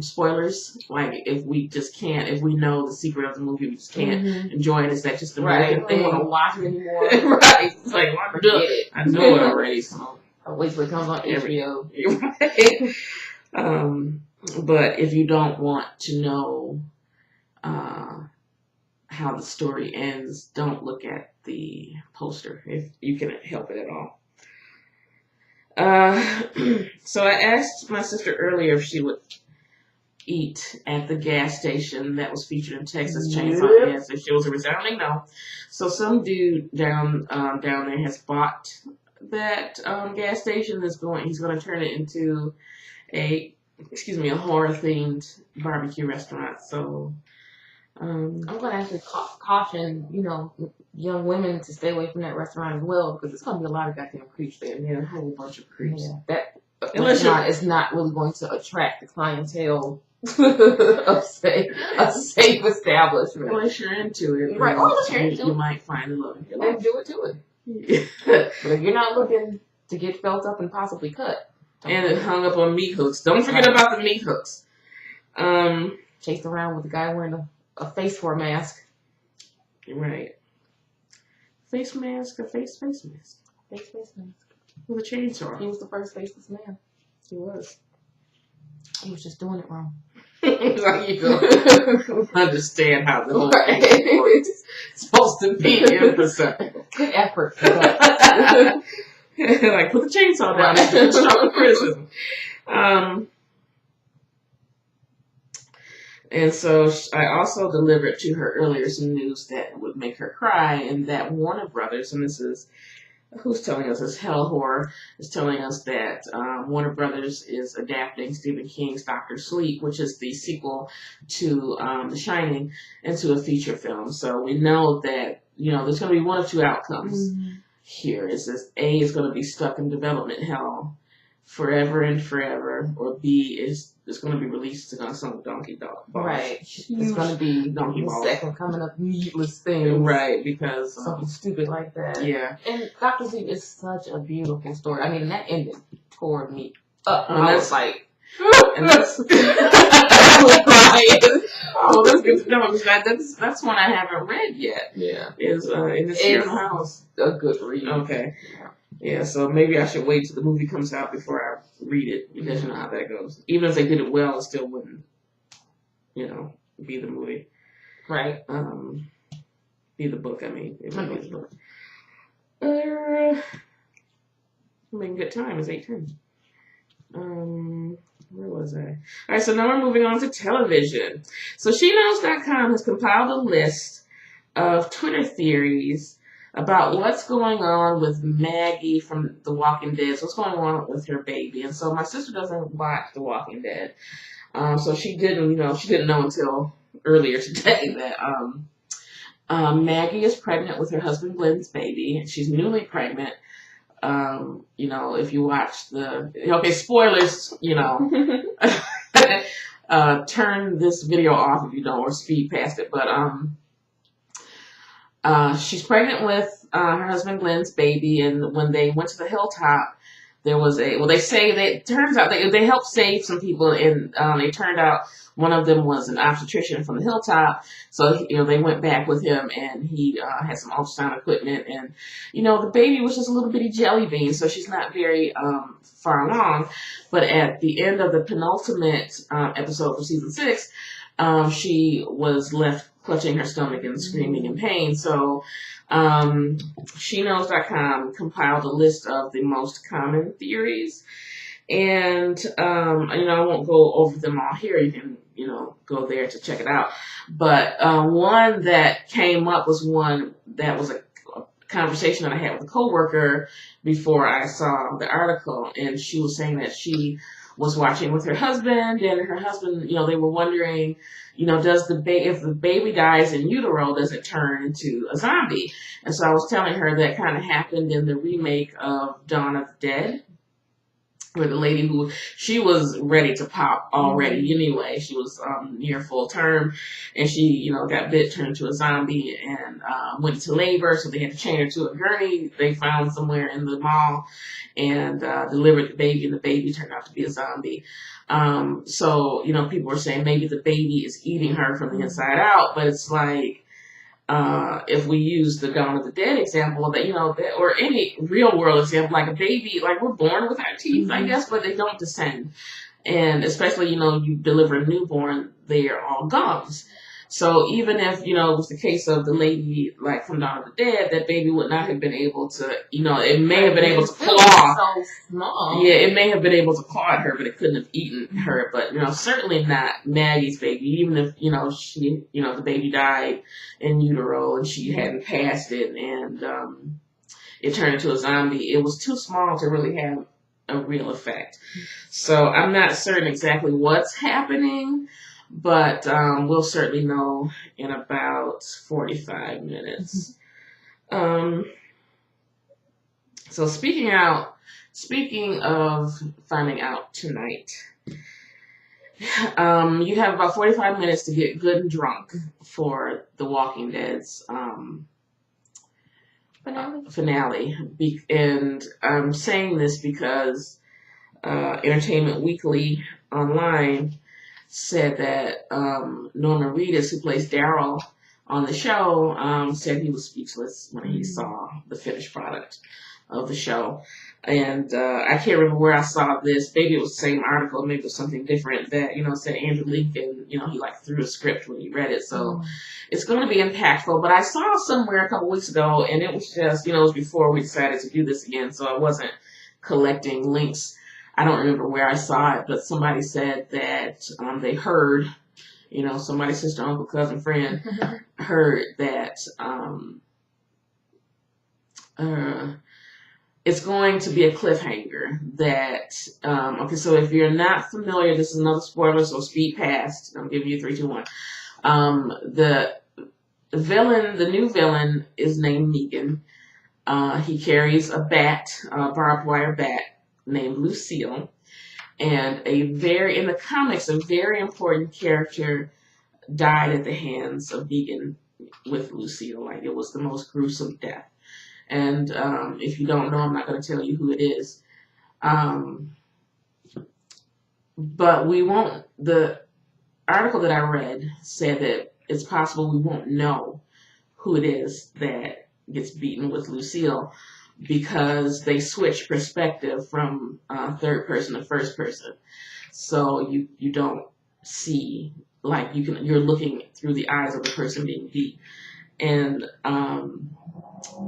spoilers. If we just can't, if we know the secret of the movie, we just can't enjoy it. Is that just American thing? We don't want to watch it anymore. Right. It's like, well, I know it already. So I'll wait till it comes on HBO. Right. But if you don't want to know how the story ends, don't look at the poster if you can help it at all. So I asked my sister earlier if she would eat at the gas station that was featured in Texas Chainsaw Massacre. She was a resounding no. So some dude down there has bought that gas station. He's going to turn it into a horror themed barbecue restaurant. So I'm going to actually caution, young women to stay away from that restaurant as well, because it's going to be a lot of goddamn creeps there. Yeah, a whole bunch of creeps. Yeah, that restaurant is not really going to attract the clientele of a safe establishment. Unless you're into it. Right. Or unless you're into it. You might find the love of your life. life. Do it to it. But if you're not looking to get felt up and possibly cut. And it hung up on meat hooks. Don't forget about the meat hooks. Chased around with a guy wearing a face for a mask. Right. Face mask, a face mask. Face mask. With a chainsaw. He was the first faceless man. He was. He was just doing it wrong. Like you don't understand how the whole thing is supposed to be emphasized. Good effort. Like, put the chainsaw down. It's constructive criticism. And so I also delivered to her earlier some news that would make her cry, and that Warner Brothers, and this is, who's telling us this? Hell Horror is telling us that Warner Brothers is adapting Stephen King's Dr. Sleep, which is the sequel to The Shining, into a feature film. So we know that, there's going to be one of two outcomes here. Is this A is going to be stuck in development hell forever and forever, or B is going to be released on some donkey balls. Right. It's going to be donkey balls. Second coming up needless things. Right, because something stupid like that. Yeah. And Dr. Sleep is such a beautiful story. I mean, that ending tore me up. And I that's was like, and that's I was crying. Oh, that's good to know, because that's one I haven't read yet. Yeah. Is in this year's house. A good read. Okay. Yeah, so maybe I should wait till the movie comes out before I read it, because you know how that goes. Even if they did it well, it still wouldn't, be the movie. Right. Be the book, I mean. It would be the book. Making good time. It's 8:10. Where was I? All right, so now we're moving on to television. So SheKnows.com has compiled a list of Twitter theories about what's going on with Maggie from The Walking Dead. So what's going on with her baby. And so my sister doesn't watch The Walking Dead. So she didn't know until earlier today that Maggie is pregnant with her husband Glenn's baby. She's newly pregnant. If you watch spoilers, turn this video off if you don't, or speed past it. But she's pregnant with her husband Glenn's baby, and when they went to the hilltop, there was turns out they helped save some people, and it turned out one of them was an obstetrician from the hilltop. So they went back with him, and he had some ultrasound equipment, and the baby was just a little bitty jelly bean, so she's not very far along. But at the end of the penultimate episode of season 6, she was left clutching her stomach and screaming in pain. So SheKnows.com compiled a list of the most common theories. And, I won't go over them all here. You can, go there to check it out. But one that came up was one that was a conversation that I had with a coworker before I saw the article. And she was saying that she was watching with her husband, and her husband, they were wondering, if the baby dies in utero, does it turn into a zombie? And so I was telling her that kind of happened in the remake of Dawn of the Dead, where the lady she was ready to pop already anyway. She was near full term, and she, got bit, turned into a zombie, and went into labor, so they had to chain her to a gurney they found somewhere in the mall, and delivered the baby, and the baby turned out to be a zombie. So, people were saying maybe the baby is eating her from the inside out, but it's like, if we use the Dawn of the Dead example of that, or any real world example, like a baby, like we're born with our teeth, I guess, but they don't descend. And especially, you deliver a newborn, they are all gums. So even if, it was the case of the lady, like from Dawn of the Dead, that baby would not have been able to, it may have been able to claw. So small. Yeah, it may have been able to claw at her, but it couldn't have eaten her. But, certainly not Maggie's baby, even if, she, the baby died in utero and she hadn't passed it and it turned into a zombie. It was too small to really have a real effect. So I'm not certain exactly what's happening, but we'll certainly know in about 45 minutes. So speaking of finding out tonight, you have about 45 minutes to get good and drunk for The Walking Dead's finale. And I'm saying this because Entertainment Weekly online said that Norman Reedus, who plays Daryl on the show, said he was speechless when he saw the finished product of the show. And I can't remember where I saw this. Maybe it was the same article, maybe it was something different that, said Andrew Lincoln, he like threw a script when he read it. So it's going to be impactful. But I saw somewhere a couple weeks ago, and it was just, it was before we decided to do this again, so I wasn't collecting links. I don't remember where I saw it, but somebody said that they heard, somebody's sister, uncle, cousin, friend heard that it's going to be a cliffhanger that, okay, so if you're not familiar, this is another spoiler, so speed past. I'm giving you 3, 2, 1. The new villain is named Negan. He carries a bat, a barbed wire bat named Lucille. And in the comics, a very important character died at the hands of Negan with Lucille. Like, it was the most gruesome death. And if you don't know, I'm not going to tell you who it is. But we won't. The article that I read said that it's possible we won't know who it is that gets beaten with Lucille because they switch perspective from third person to first person. So you don't see, like, you're looking through the eyes of the person being beat. And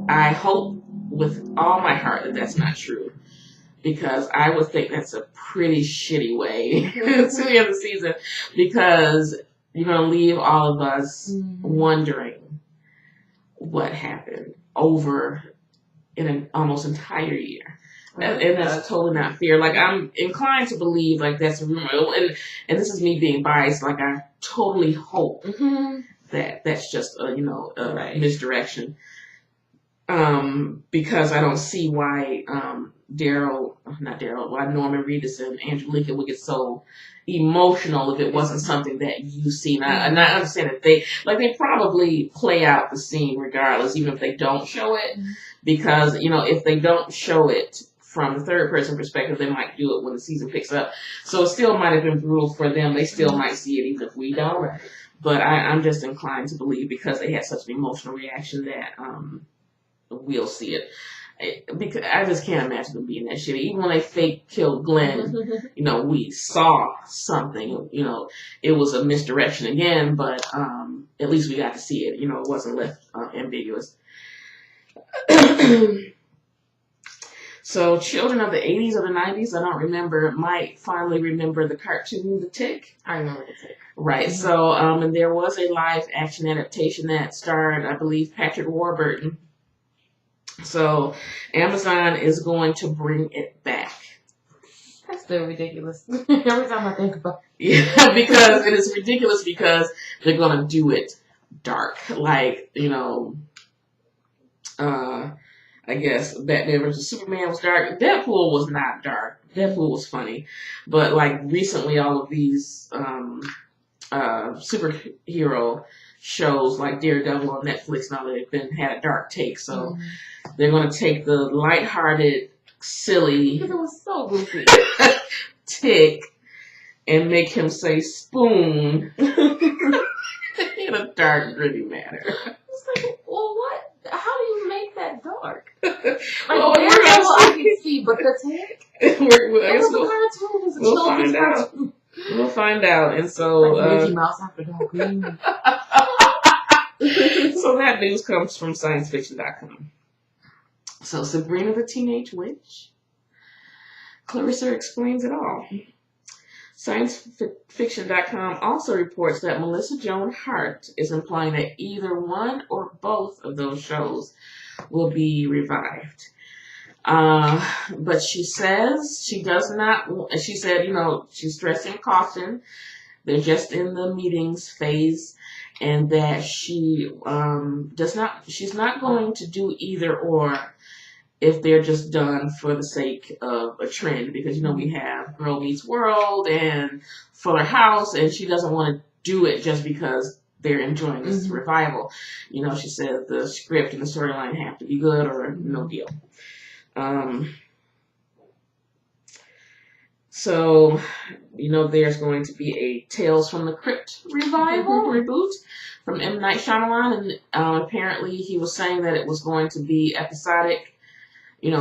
I hope with all my heart that that's not true, because I would think that's a pretty shitty way to the end of the season, because you're going to leave all of us wondering what happened over in an almost entire year. And that's totally not fair. Like, I'm inclined to believe, like, that's a rumor. And this is me being biased. Like, I totally hope that that's just a misdirection. Because I don't see why why Norman Reedus and Andrew Lincoln would get so emotional if it wasn't something that you've seen. And I understand that they probably play out the scene regardless, even if they don't show it, because, if they don't show it from the third person perspective, they might do it when the season picks up. So it still might have been brutal for them. They still might see it even if we don't. Right. But I'm just inclined to believe, because they had such an emotional reaction, that we'll see it. Because I just can't imagine them being that shitty. Even when they fake killed Glenn, we saw something. It was a misdirection again, but at least we got to see it. It wasn't left ambiguous. So children of the 80s or the 90s, I don't remember, might finally remember the cartoon The Tick. I remember The Tick. Right. So and there was a live action adaptation that starred, I believe, Patrick Warburton. So Amazon is going to bring it back. That's still ridiculous. Every time I think about it. Yeah, because it is ridiculous, because they're going to do it dark. Like, I guess Batman vs. Superman was dark. Deadpool was not dark. Deadpool was funny. But, like, recently all of these superhero shows like Daredevil on Netflix now, they've had a dark take. So they're going to take the lighthearted, silly, because it was so goofy, Tick and make him say spoon in a dark, gritty manner. It's like, well, what? How do you make that dark? Like, well, Daredevil I can see, but the Tick? I guess we'll find out. We'll find out. And so, like Mickey Mouse after dark. So that news comes from sciencefiction.com. So Sabrina the Teenage Witch. Clarissa explains it all. Sciencefiction.com also reports that Melissa Joan Hart is implying that either one or both of those shows will be revived. But she says she does not, she said, she's stressing caution. They're just in the meetings phase, and that she's not going to do either or if they're just done for the sake of a trend, because we have Girl Meets World and Fuller House, and she doesn't want to do it just because they're enjoying this revival. She said the script and the storyline have to be good or no deal. So, there's going to be a Tales from the Crypt revival reboot from M. Night Shyamalan, and apparently he was saying that it was going to be episodic,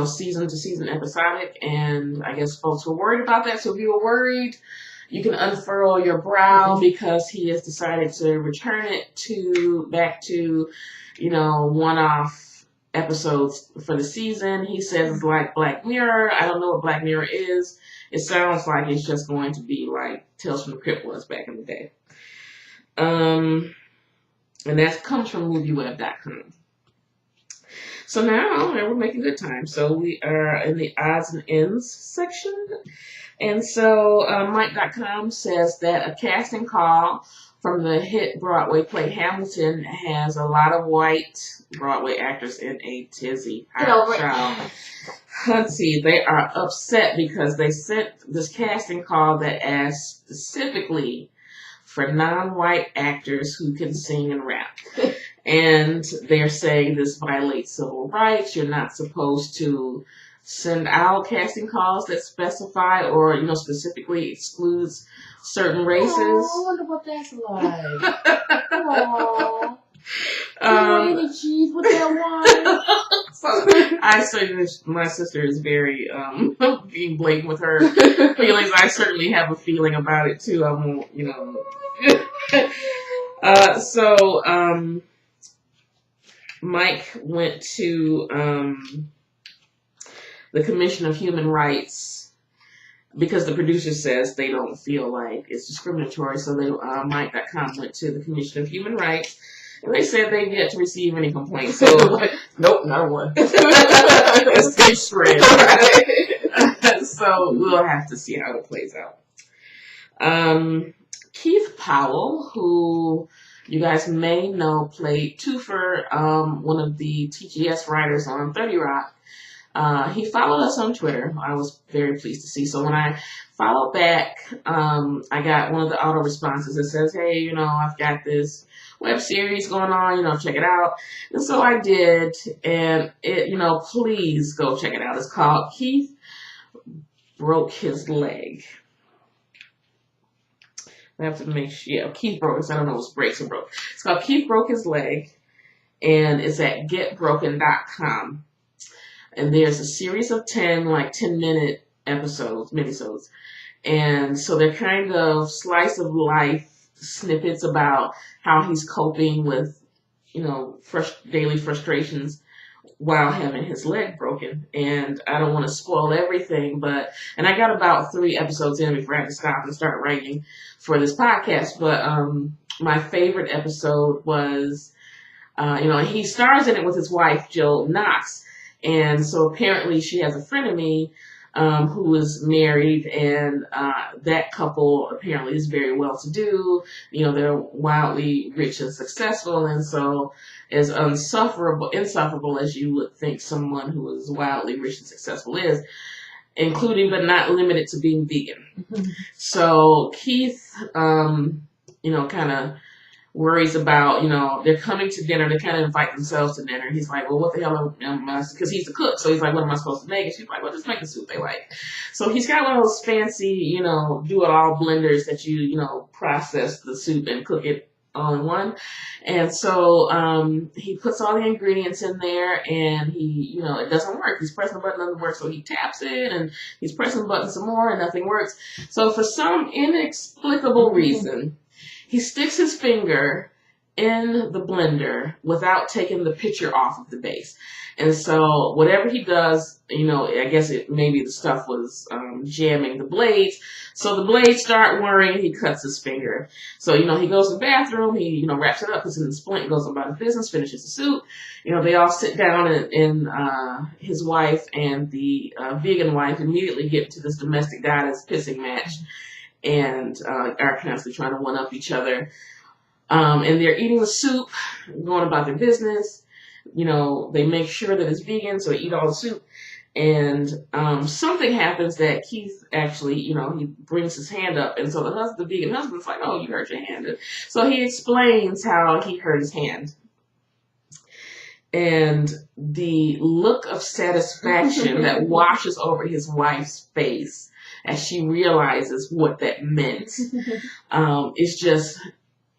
season to season episodic, and I guess folks were worried about that. So if you were worried, you can unfurl your brow because he has decided to return it back to, one-off episodes for the season. He says it's like Black Mirror. I don't know what Black Mirror is. It sounds like it's just going to be like Tales from the Crypt was back in the day. And that comes from MovieWeb.com. So now we're making good time. So we are in the odds and ends section. And so Mike.com says that a casting call from the hit Broadway play Hamilton has a lot of white Broadway actors in a tizzy. Hunty, they are upset because they sent this casting call that asked specifically for non-white actors who can sing and rap. And they're saying this violates civil rights. You're not supposed to send out casting calls that specify or, specifically excludes certain races. Oh, I wonder what that's like. Aww. Any cheese with that wine? So I say my sister is very being blatant with her feelings. I certainly have a feeling about it too. I won't, Mike went to the Commission of Human Rights because the producer says they don't feel like it's discriminatory. So Mike.com went to the Commission of Human Rights, and they said they've yet to receive any complaints. So nope, not one. It's big spread. Right? So we'll have to see how it plays out. Keith Powell, who you guys may know played Twofer, one of the TGS writers on 30 Rock. He followed us on Twitter. I was very pleased to see. So when I followed back, I got one of the auto responses that says, hey, I've got this web series going on, check it out. And so I did, and it, please go check it out. It's called Keith Broke His Leg. I have to make sure, Keith broke it. I don't know what's breaks or broke. It's called Keith Broke His Leg, and it's at getbroken.com. And there's a series of 10-minute minisodes. And so they're kind of slice of life snippets about how he's coping with, daily frustrations while having his leg broken. And I don't want to spoil everything, and I got about 3 episodes in before I had to stop and start writing for this podcast. But my favorite episode was, he stars in it with his wife, Jill Knox. And so apparently she has a frenemy who is married, and that couple apparently is very well-to-do. They're wildly rich and successful, and so as insufferable as you would think someone who is wildly rich and successful is, including but not limited to being vegan. So Keith, kind of worries about, they're coming to dinner, they kind of invite themselves to dinner. He's like, well, what the hell am I, because he's the cook, so he's like, what am I supposed to make? And she's like, well, just make the soup they like. So he's got one of those fancy, do-it-all blenders that you, process the soup and cook it all in one. And so he puts all the ingredients in there, and it doesn't work. He's pressing the button, doesn't work, so he taps it, and he's pressing the button some more, and nothing works. So for some inexplicable reason, he sticks his finger in the blender without taking the pitcher off of the base. And so whatever he does, I guess maybe the stuff was jamming the blades. So the blades start whirring, he cuts his finger. So, he goes to the bathroom, he, wraps it up, puts it in the splint, goes about his business, finishes the suit. They all sit down, and his wife and the vegan wife immediately get into this domestic goddess pissing match, and are constantly trying to one-up each other. And they're eating the soup, going about their business. They make sure that it's vegan, so they eat all the soup. And something happens that Keith actually, he brings his hand up. And so the vegan husband's like, oh, you hurt your hand. So he explains how he hurt his hand. And the look of satisfaction that washes over his wife's face as she realizes what that meant is just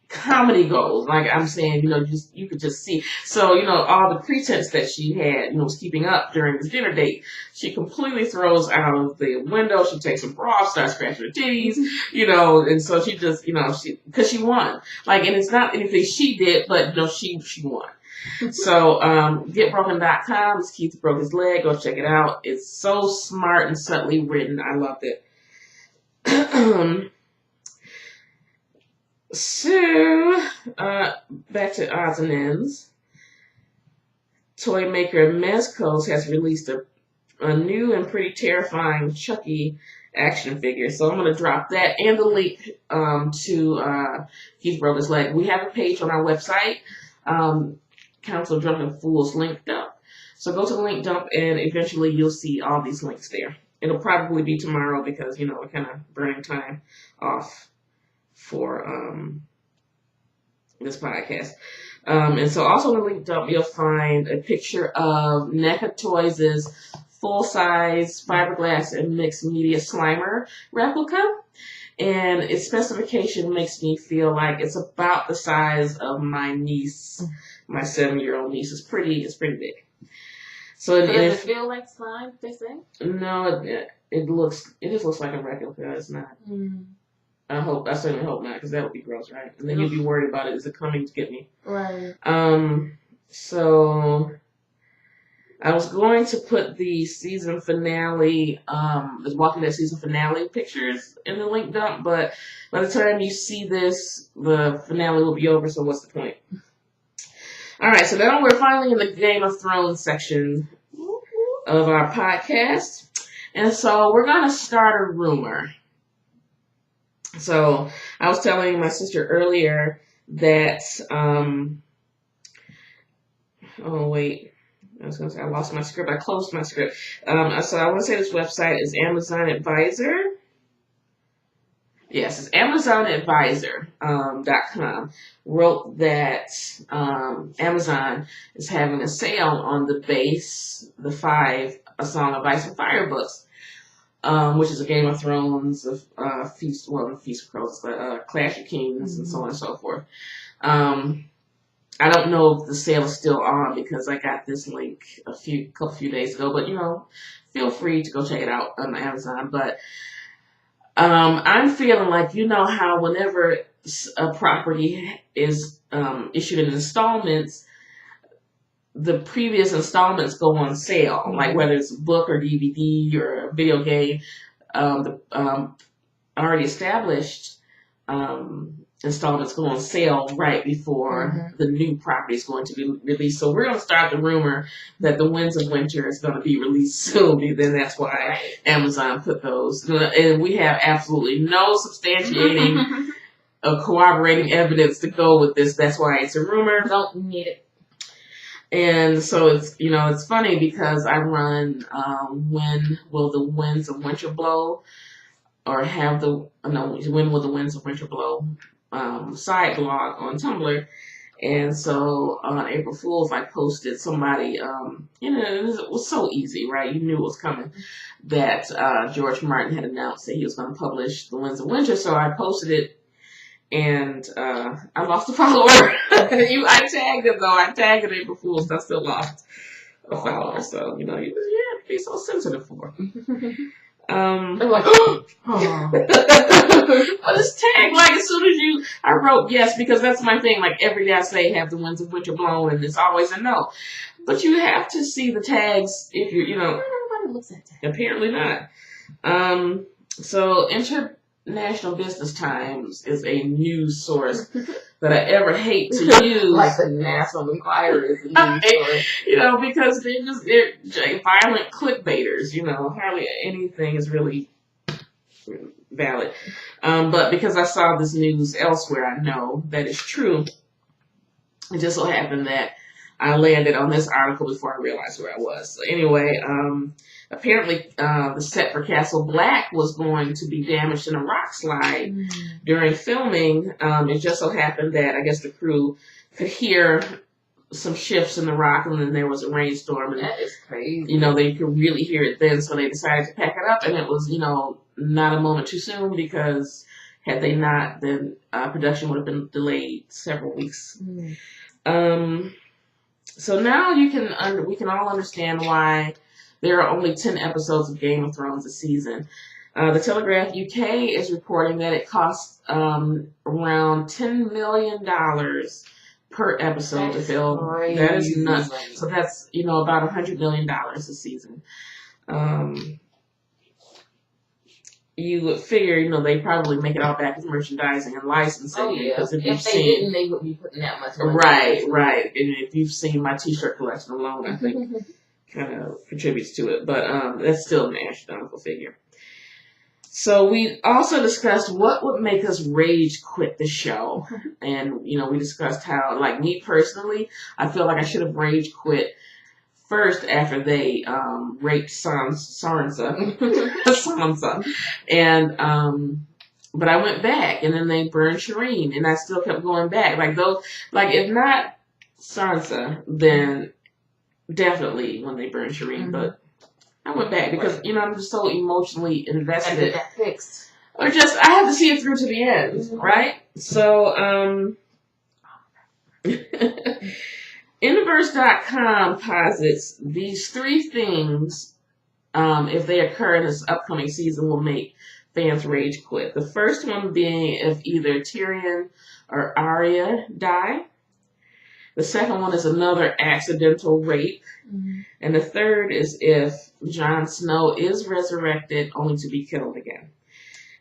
comedy gold. Like I'm saying, you could just see. So, all the pretense that she had, was keeping up during this dinner date, she completely throws out of the window. She takes a bra, starts scratching her titties, and so she just, because she won. Like, and it's not anything she did, but, she won. So, getbroken.com, as Keith broke his leg, go check it out. It's so smart and subtly written. I loved it. So, back to odds and ends. Toy maker Mezcos has released a new and pretty terrifying Chucky action figure. So I'm going to drop that and the link to Keith Broke His Leg. We have a page on our website, Council of Drunken Fools link dump. So go to the link dump, and eventually you'll see all these links there. It'll probably be tomorrow because, we're kind of burning time off for this podcast. And so also in the link dump, you'll find a picture of NECA Toys' full-size fiberglass and mixed media Slimer replica. And its specification makes me feel like it's about the size of my niece, my 7-year-old niece. It's pretty big. So does it feel like slime, they say? No, it just looks like a replica. It's not. I certainly hope not, because that would be gross, right? And then you'd be worried about it. Is it coming to get me? Right. So I was going to put the season finale, the Walking Dead season finale pictures in the link dump, but by the time you see this, the finale will be over, so what's the point? Alright, so now we're finally in the Game of Thrones section of our podcast. And so we're going to start a rumor. So I was telling my sister earlier that, I was going to say I lost my script. I closed my script. So I want to say this website is Amazon Advisor. Yes, it's AmazonAdvisor.com. Wrote that Amazon is having a sale on the base, the 5 A Song of Ice and Fire books. Which is a Game of Thrones, Feast of Crows, Clash of Kings, and so on and so forth. I don't know if the sale is still on because I got this link a few days ago, but feel free to go check it out on Amazon. But I'm feeling like how whenever a property is issued in installments, the previous installments go on sale, like whether it's a book or DVD or a video game. The already established installments go on sale right before the new property is going to be released. So we're going to start the rumor that The Winds of Winter is going to be released soon. Then that's why Amazon put those. And we have absolutely no substantiating or corroborating evidence to go with this. That's why it's a rumor. Don't need it. And so it's it's funny because I run When Will the Winds of Winter Blow, or When Will the Winds of Winter Blow side blog on Tumblr. And so on April Fool's, I posted somebody, it was so easy, right? You knew it was coming, that George Martin had announced that he was going to publish The Winds of Winter. So I posted it and I lost a follower. I tagged it though. I tagged it April Fool's, and I still lost a follower. So you have to be so sensitive for. I'm like, but it's tagged like as soon as I wrote yes because that's my thing. Like every day I say have the winds of winter blown, and it's always a no. But you have to see the tags if nobody looks at that. Apparently not. So International Business Times is a news source that I ever hate to use. Like the National Enquirer is a news source. Because they're violent clickbaiters. Hardly anything is really valid. But because I saw this news elsewhere, I know that it's true. It just so happened that I landed on this article before I realized where I was. So anyway, apparently the set for Castle Black was going to be damaged in a rock slide during filming. It just so happened that I guess the crew could hear some shifts in the rock, and then there was a rainstorm. And, that is crazy. They could really hear it then, so they decided to pack it up, and it was, not a moment too soon because had they not, then production would have been delayed several weeks. So now we can all understand why there are only 10 episodes of Game of Thrones a season. The Telegraph UK is reporting that it costs around $10 million per episode to film. Crazy. That is nuts. So that's about $100 million a season. You would figure, they probably make it all back as merchandising and licensing. Oh, yeah. Because if they didn't, they wouldn't be putting that much money. Right. And if you've seen my T-shirt collection alone, I think kind of contributes to it. But that's still an astronomical figure. So we also discussed what would make us rage quit the show. And, we discussed how, like me personally, I feel like I should have rage quit first after they raped Sansa. And but I went back, and then they burned Shireen, and I still kept going back. If not Sansa, then definitely when they burned Shireen. But I went back because I'm just so emotionally invested. I get that fixed. Or just I have to see it through to the end, right? So Universe.com posits these 3 things, if they occur in this upcoming season, will make fans rage quit. The first one being if either Tyrion or Arya die. The second one is another accidental rape. And the third is if Jon Snow is resurrected only to be killed again.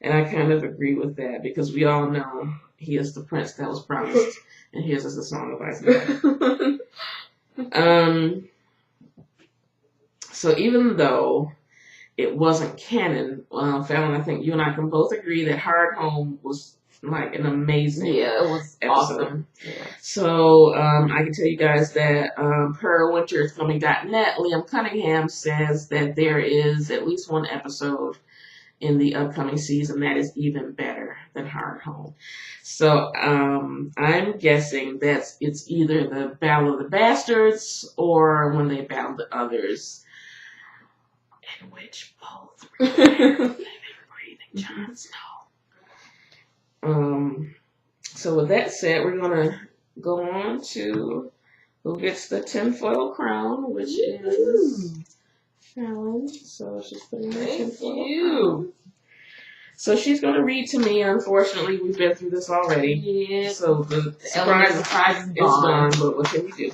And I kind of agree with that because we all know he is the prince that was promised. And here's us a Song of Ice and Fire. So even though it wasn't canon, Fallon, I think you and I can both agree that Hard Home was like an amazing it was episode. Awesome. Yeah. So I can tell you guys that per winteriscoming.net, Liam Cunningham says that there is at least one episode in the upcoming season that is even better than Hard Home. So I'm guessing that it's either the Battle of the Bastards or when they battle the others, in which both living, breathing Jon Snow. So with that said, we're gonna go on to who gets the tinfoil crown, which is Fallon. So she's putting her tinfoil crown. So she's going to read to me. Unfortunately, we've been through this already. Yeah. So the surprise is gone, but what can we do?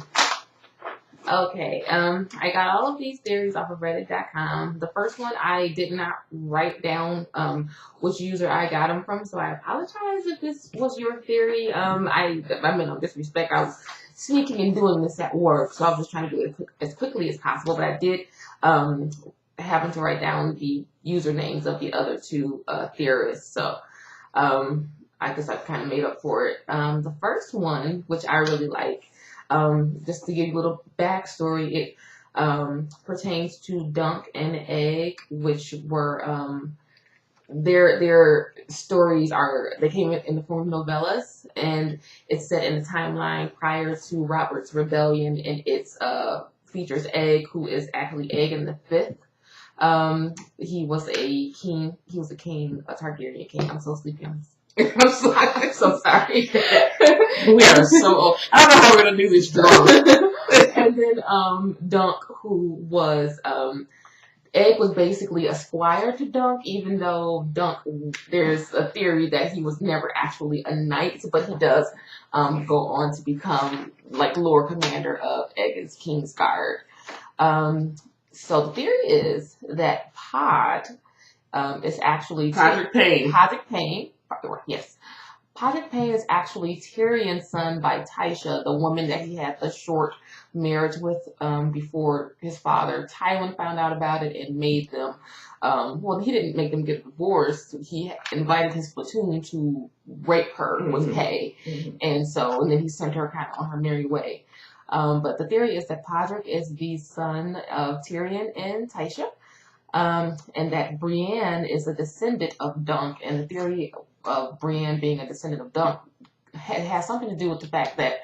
Okay. I got all of these theories off of Reddit.com. The first one, I did not write down which user I got them from, so I apologize if this was your theory. I mean, no disrespect. I was sneaking and doing this at work, so I was just trying to do it as quickly as possible. But I did happen to write down the usernames of the other 2 theorists. So I guess I've kind of made up for it. The first one, which I really like, just to give you a little backstory, it pertains to Dunk and Egg, which were their stories they came in the form of novellas, and it's set in the timeline prior to Robert's rebellion, and it's features Egg, who is actually Aegon the Fifth. He was a king. He was a king, a Targaryen king. I'm so sleepy. I'm I'm sorry. I'm so sorry. We are so old. I don't know how we're gonna do this drunk. And then Dunk, who was Egg was basically a squire to Dunk, even though Dunk, there's a theory that he was never actually a knight, but he does go on to become like Lord Commander of Egg's King's Guard. So the theory is that Pod is actually Podrick Payne. Podrick Payne, yes. Podrick Payne is actually Tyrion's son by Tysha, the woman that he had the short marriage with before his father Tywin found out about it and made them. Well, he didn't make them get divorced. He invited his platoon to rape her with pay, and then he sent her kind of on her merry way. But the theory is that Podrick is the son of Tyrion and Tysha. And that Brienne is a descendant of Dunk, and the theory of Brienne being a descendant of Dunk has something to do with the fact that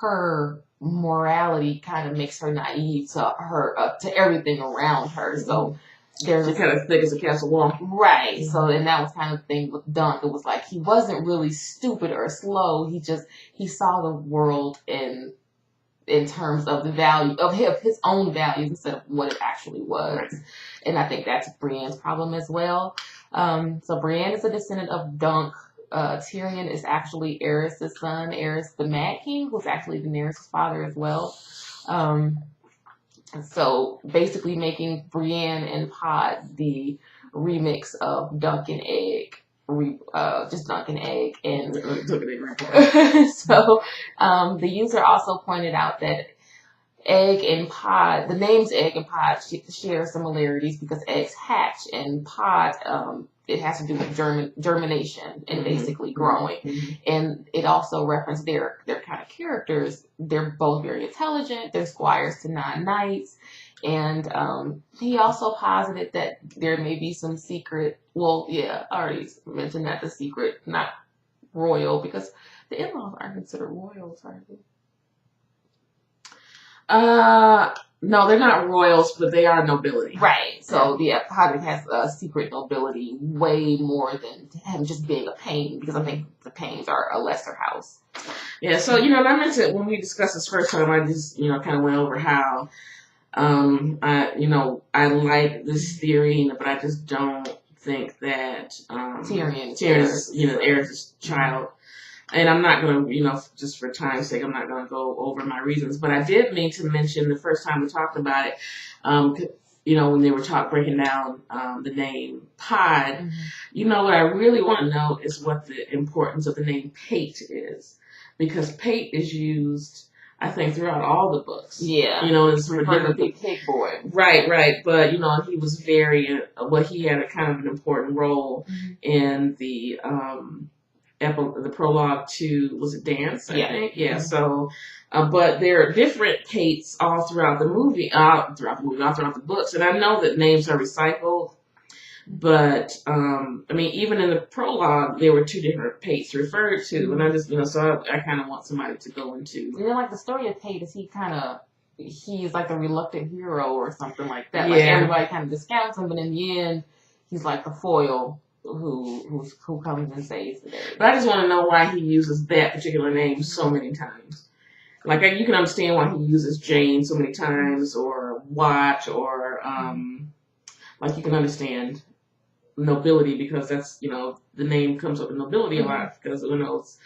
her morality kind of makes her naive to everything around her. So there's kind of thick as a castle wall, right? So and that was kind of the thing with Dunk. It was like he wasn't really stupid or slow. He saw the world in terms of the value of his own values instead of what it actually was. Right. And I think that's Brienne's problem as well. So Brienne is a descendant of Dunk. Tyrion is actually Aerys' son, Aerys the Mad King, who's actually Daenerys' father as well. So basically making Brienne and Pod the remix of Dunk and Egg. Just Dunk and Egg. And so the user also pointed out that Egg and Pod, the names Egg and Pod share similarities because eggs hatch, and Pod, it has to do with germination and basically growing. And it also referenced their kind of characters. They're both very intelligent. They're squires to non-knights. And he also posited that there may be some secret, well, yeah, I already mentioned that, the secret, not royal, because the in-laws aren't considered royals, are they? No, they're not royals, but they are nobility. Right. So yeah, Podrick has a secret nobility way more than him just being a Payne, because I think the Paynes are a lesser house. Yeah. So and I mentioned when we discussed this first time, I just kind of went over how I like this theory, but I just don't think that Tyrion is Aerys' child. And I'm not going to, just for time's sake, I'm not going to go over my reasons. But I did mean to mention the first time we talked about it, when they were breaking down the name Pod. What I really want to know is what the importance of the name Pate is. Because Pate is used, I think, throughout all the books. Yeah. It's for different people. Pig boy. Right. But, he was he had a kind of an important role in the prologue to, was it Dance? I think. Yeah. So, but there are different Pates all throughout the movie, all throughout the books, and I know that names are recycled, but even in the prologue, there were two different Pates referred to, and I just, so I kind of want somebody to go into. Like the story of Pate is he's like a reluctant hero or something like that. Yeah. Like everybody kind of discounts him, but in the end, he's like the foil who comes and saves the day. But I just want to know why he uses that particular name so many times. Like, you can understand why he uses Jane so many times, or Watch, or you can understand nobility, because that's the name comes up with nobility a lot, because it's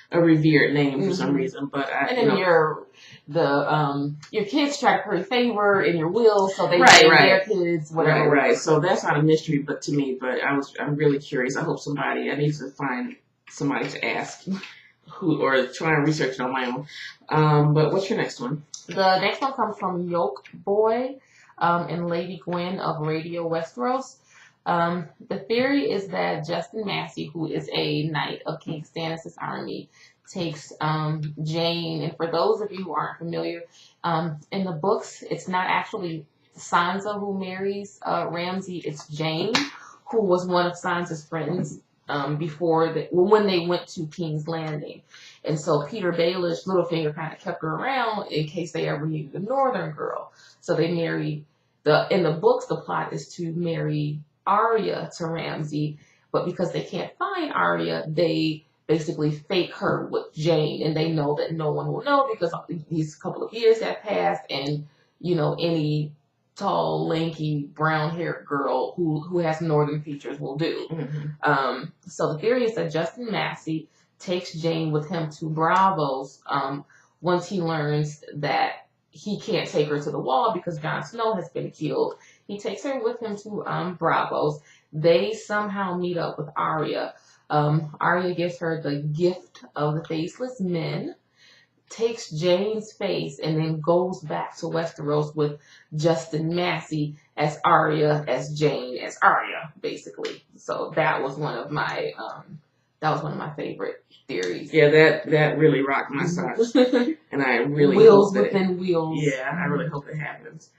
a revered name for some reason. But your kids try to curry favor in your will, so they name their kids whatever. Right. So that's not a mystery, but to me. But I'm really curious. I hope I need to find somebody to ask or try and research it on my own. But what's your next one? The next one comes from Yoke Boy and Lady Gwen of Radio Westeros. The theory is that Justin Massey, who is a knight of King Stannis' army, takes Jane. And for those of you who aren't familiar, in the books, it's not actually Sansa who marries Ramsay. It's Jane, who was one of Sansa's friends when they went to King's Landing. And so Peter Baelish, Littlefinger, kind of kept her around in case they ever needed a northern girl. So they married in the books, the plot is to marry Arya to Ramsay, but because they can't find Arya, they basically fake her with Jane, and they know that no one will know because these couple of years have passed, and any tall, lanky, brown-haired girl who has northern features will do. Mm-hmm. So the theory is that Justin Massey takes Jane with him to Bravos once he learns that he can't take her to the wall because Jon Snow has been killed. He takes her with him to Bravos. They somehow meet up with Arya. Arya gives her the gift of the Faceless Men, takes Jane's face, and then goes back to Westeros with Justin Massey as Arya, as Jane, as Arya, basically. So that was one of my favorite theories. Yeah, that really rocked my socks, and I really wheels hope within wheels. Yeah, I really hope it happens.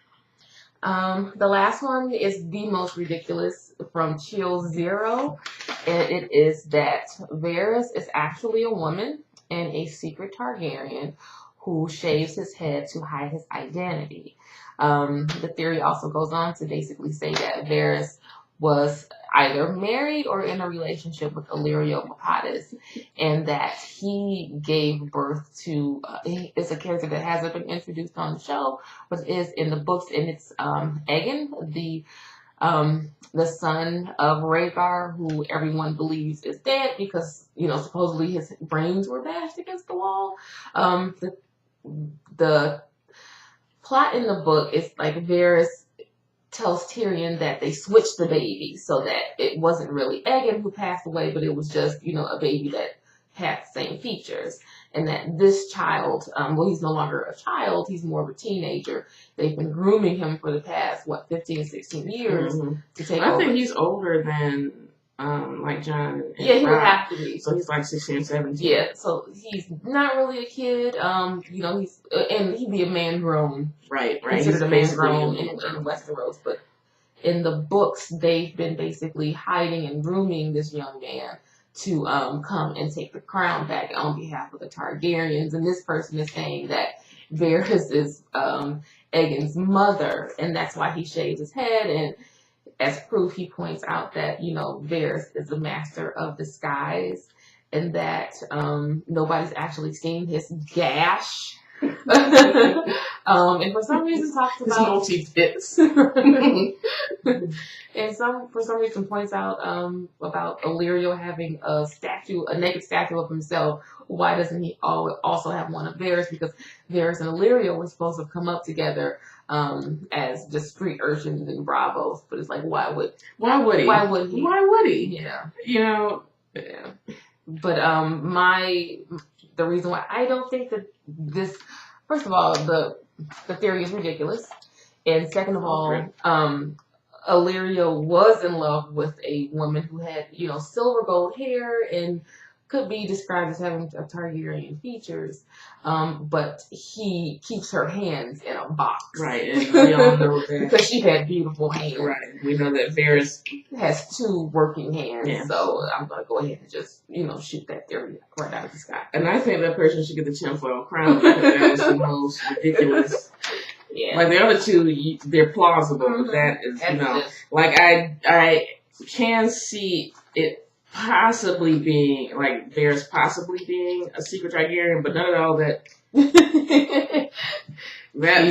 The last one is the most ridiculous, from Chill Zero, and it is that Varys is actually a woman and a secret Targaryen who shaves his head to hide his identity. The theory also goes on to basically say that Varys was either married or in a relationship with Illyrio Mopatis, and that he gave birth to it's a character that hasn't been introduced on the show, but is in the books, and it's Aegon, the son of Rhaegar, who everyone believes is dead because supposedly his brains were bashed against the wall. The plot in the book is like Varys tells Tyrion that they switched the baby so that it wasn't really Aegon who passed away, but it was just, a baby that had the same features. And that this child, he's no longer a child, he's more of a teenager. They've been grooming him for the past, 15, 16 years to take over. I think he's older than, like John. Yeah, he would have to be. So he's like 16 or 17. Yeah, so he's not really a kid. He's, and he'd be a man grown. Right. Considered a man grown in Westeros. But in the books, they've been basically hiding and grooming this young man to come and take the crown back on behalf of the Targaryens. And this person is saying that Varys is Aegon's mother, and that's why he shaves his head. And as proof, he points out that, Varys is a master of disguise, and that nobody's actually seen his gash. And for some reason talks about multi-pits. And for some reason points out about Illyrio having a naked statue of himself. Why doesn't he also have one of Varys? Because Varys and Illyrio were supposed to come up together as just street urchins in Bravos, but it's like, why would he? Yeah. Yeah. But the reason why I don't think that this, first of all, the theory is ridiculous, and second of all, Illyrio was in love with a woman who had, silver gold hair and could be described as having a Targaryen features, but he keeps her hands in a box. Right, and we all know that. Because she had beautiful hands. Right, we know that Varys has 2 working hands, yeah. So I'm going to go ahead and just, shoot that theory right out of the sky. And I think that person should get the tinfoil crown because that is the most ridiculous. Yeah. Like the other 2, they're plausible, but that is, like I can see it possibly being, like, Varys possibly being a secret Targaryen, but none of all that. He's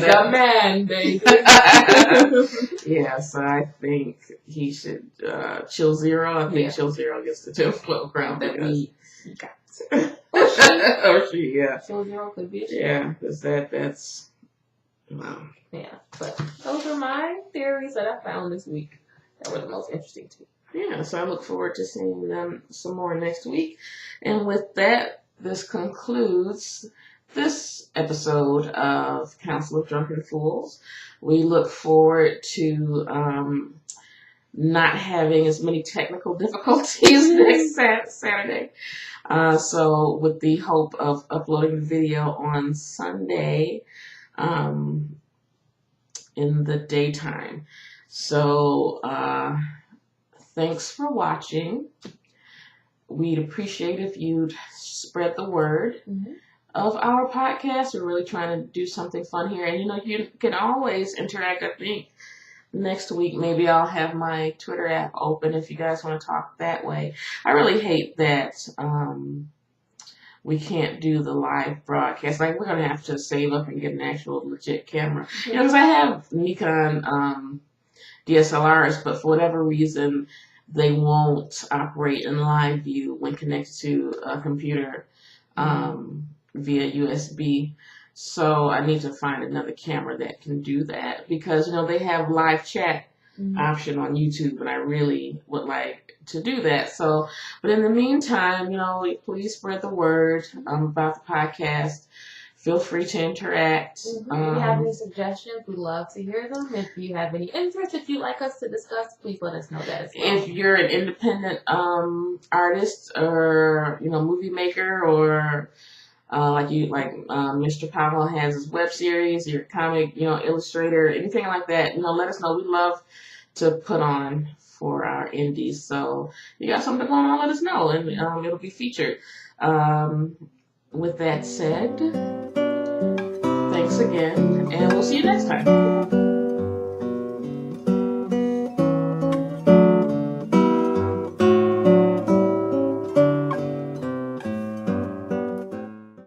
a man, baby. Yeah, so I think he should Chill Zero. I think Chill Zero gets the tinfoil crown that we got. Or she, yeah. Chill Zero could be a shit. Yeah, because that's. Wow. Yeah, but those are my theories that I found this week that were the most interesting to me. Yeah, so I look forward to seeing them some more next week. And with that, this concludes this episode of Council of Drunken Fools. We look forward to not having as many technical difficulties next Saturday. So with the hope of uploading the video on Sunday in the daytime. So thanks for watching. We'd appreciate if you'd spread the word of our podcast. We're really trying to do something fun here. And, you can always interact. I think next week maybe I'll have my Twitter app open if you guys want to talk that way. I really hate that we can't do the live broadcast. Like, we're gonna have to save up and get an actual legit camera. You know, because I have Nikon DSLRs, but for whatever reason, they won't operate in live view when connected to a computer via USB. So I need to find another camera that can do that, because, you know, they have live chat option on YouTube, and I really would like to do that. So, but in the meantime, you know, please spread the word about the podcast. Feel free to interact. If you have any suggestions, we'd love to hear them. If you have any interest that you'd like us to discuss, please let us know that as well. If you're an independent artist, or, you know, movie maker, or like Mr. Powell has his web series, your comic, you know, illustrator, anything like that, you know, let us know. We'd love to put on for our indies. So you got something going on, let us know, and it'll be featured. With that said, thanks again, and we'll see you next time.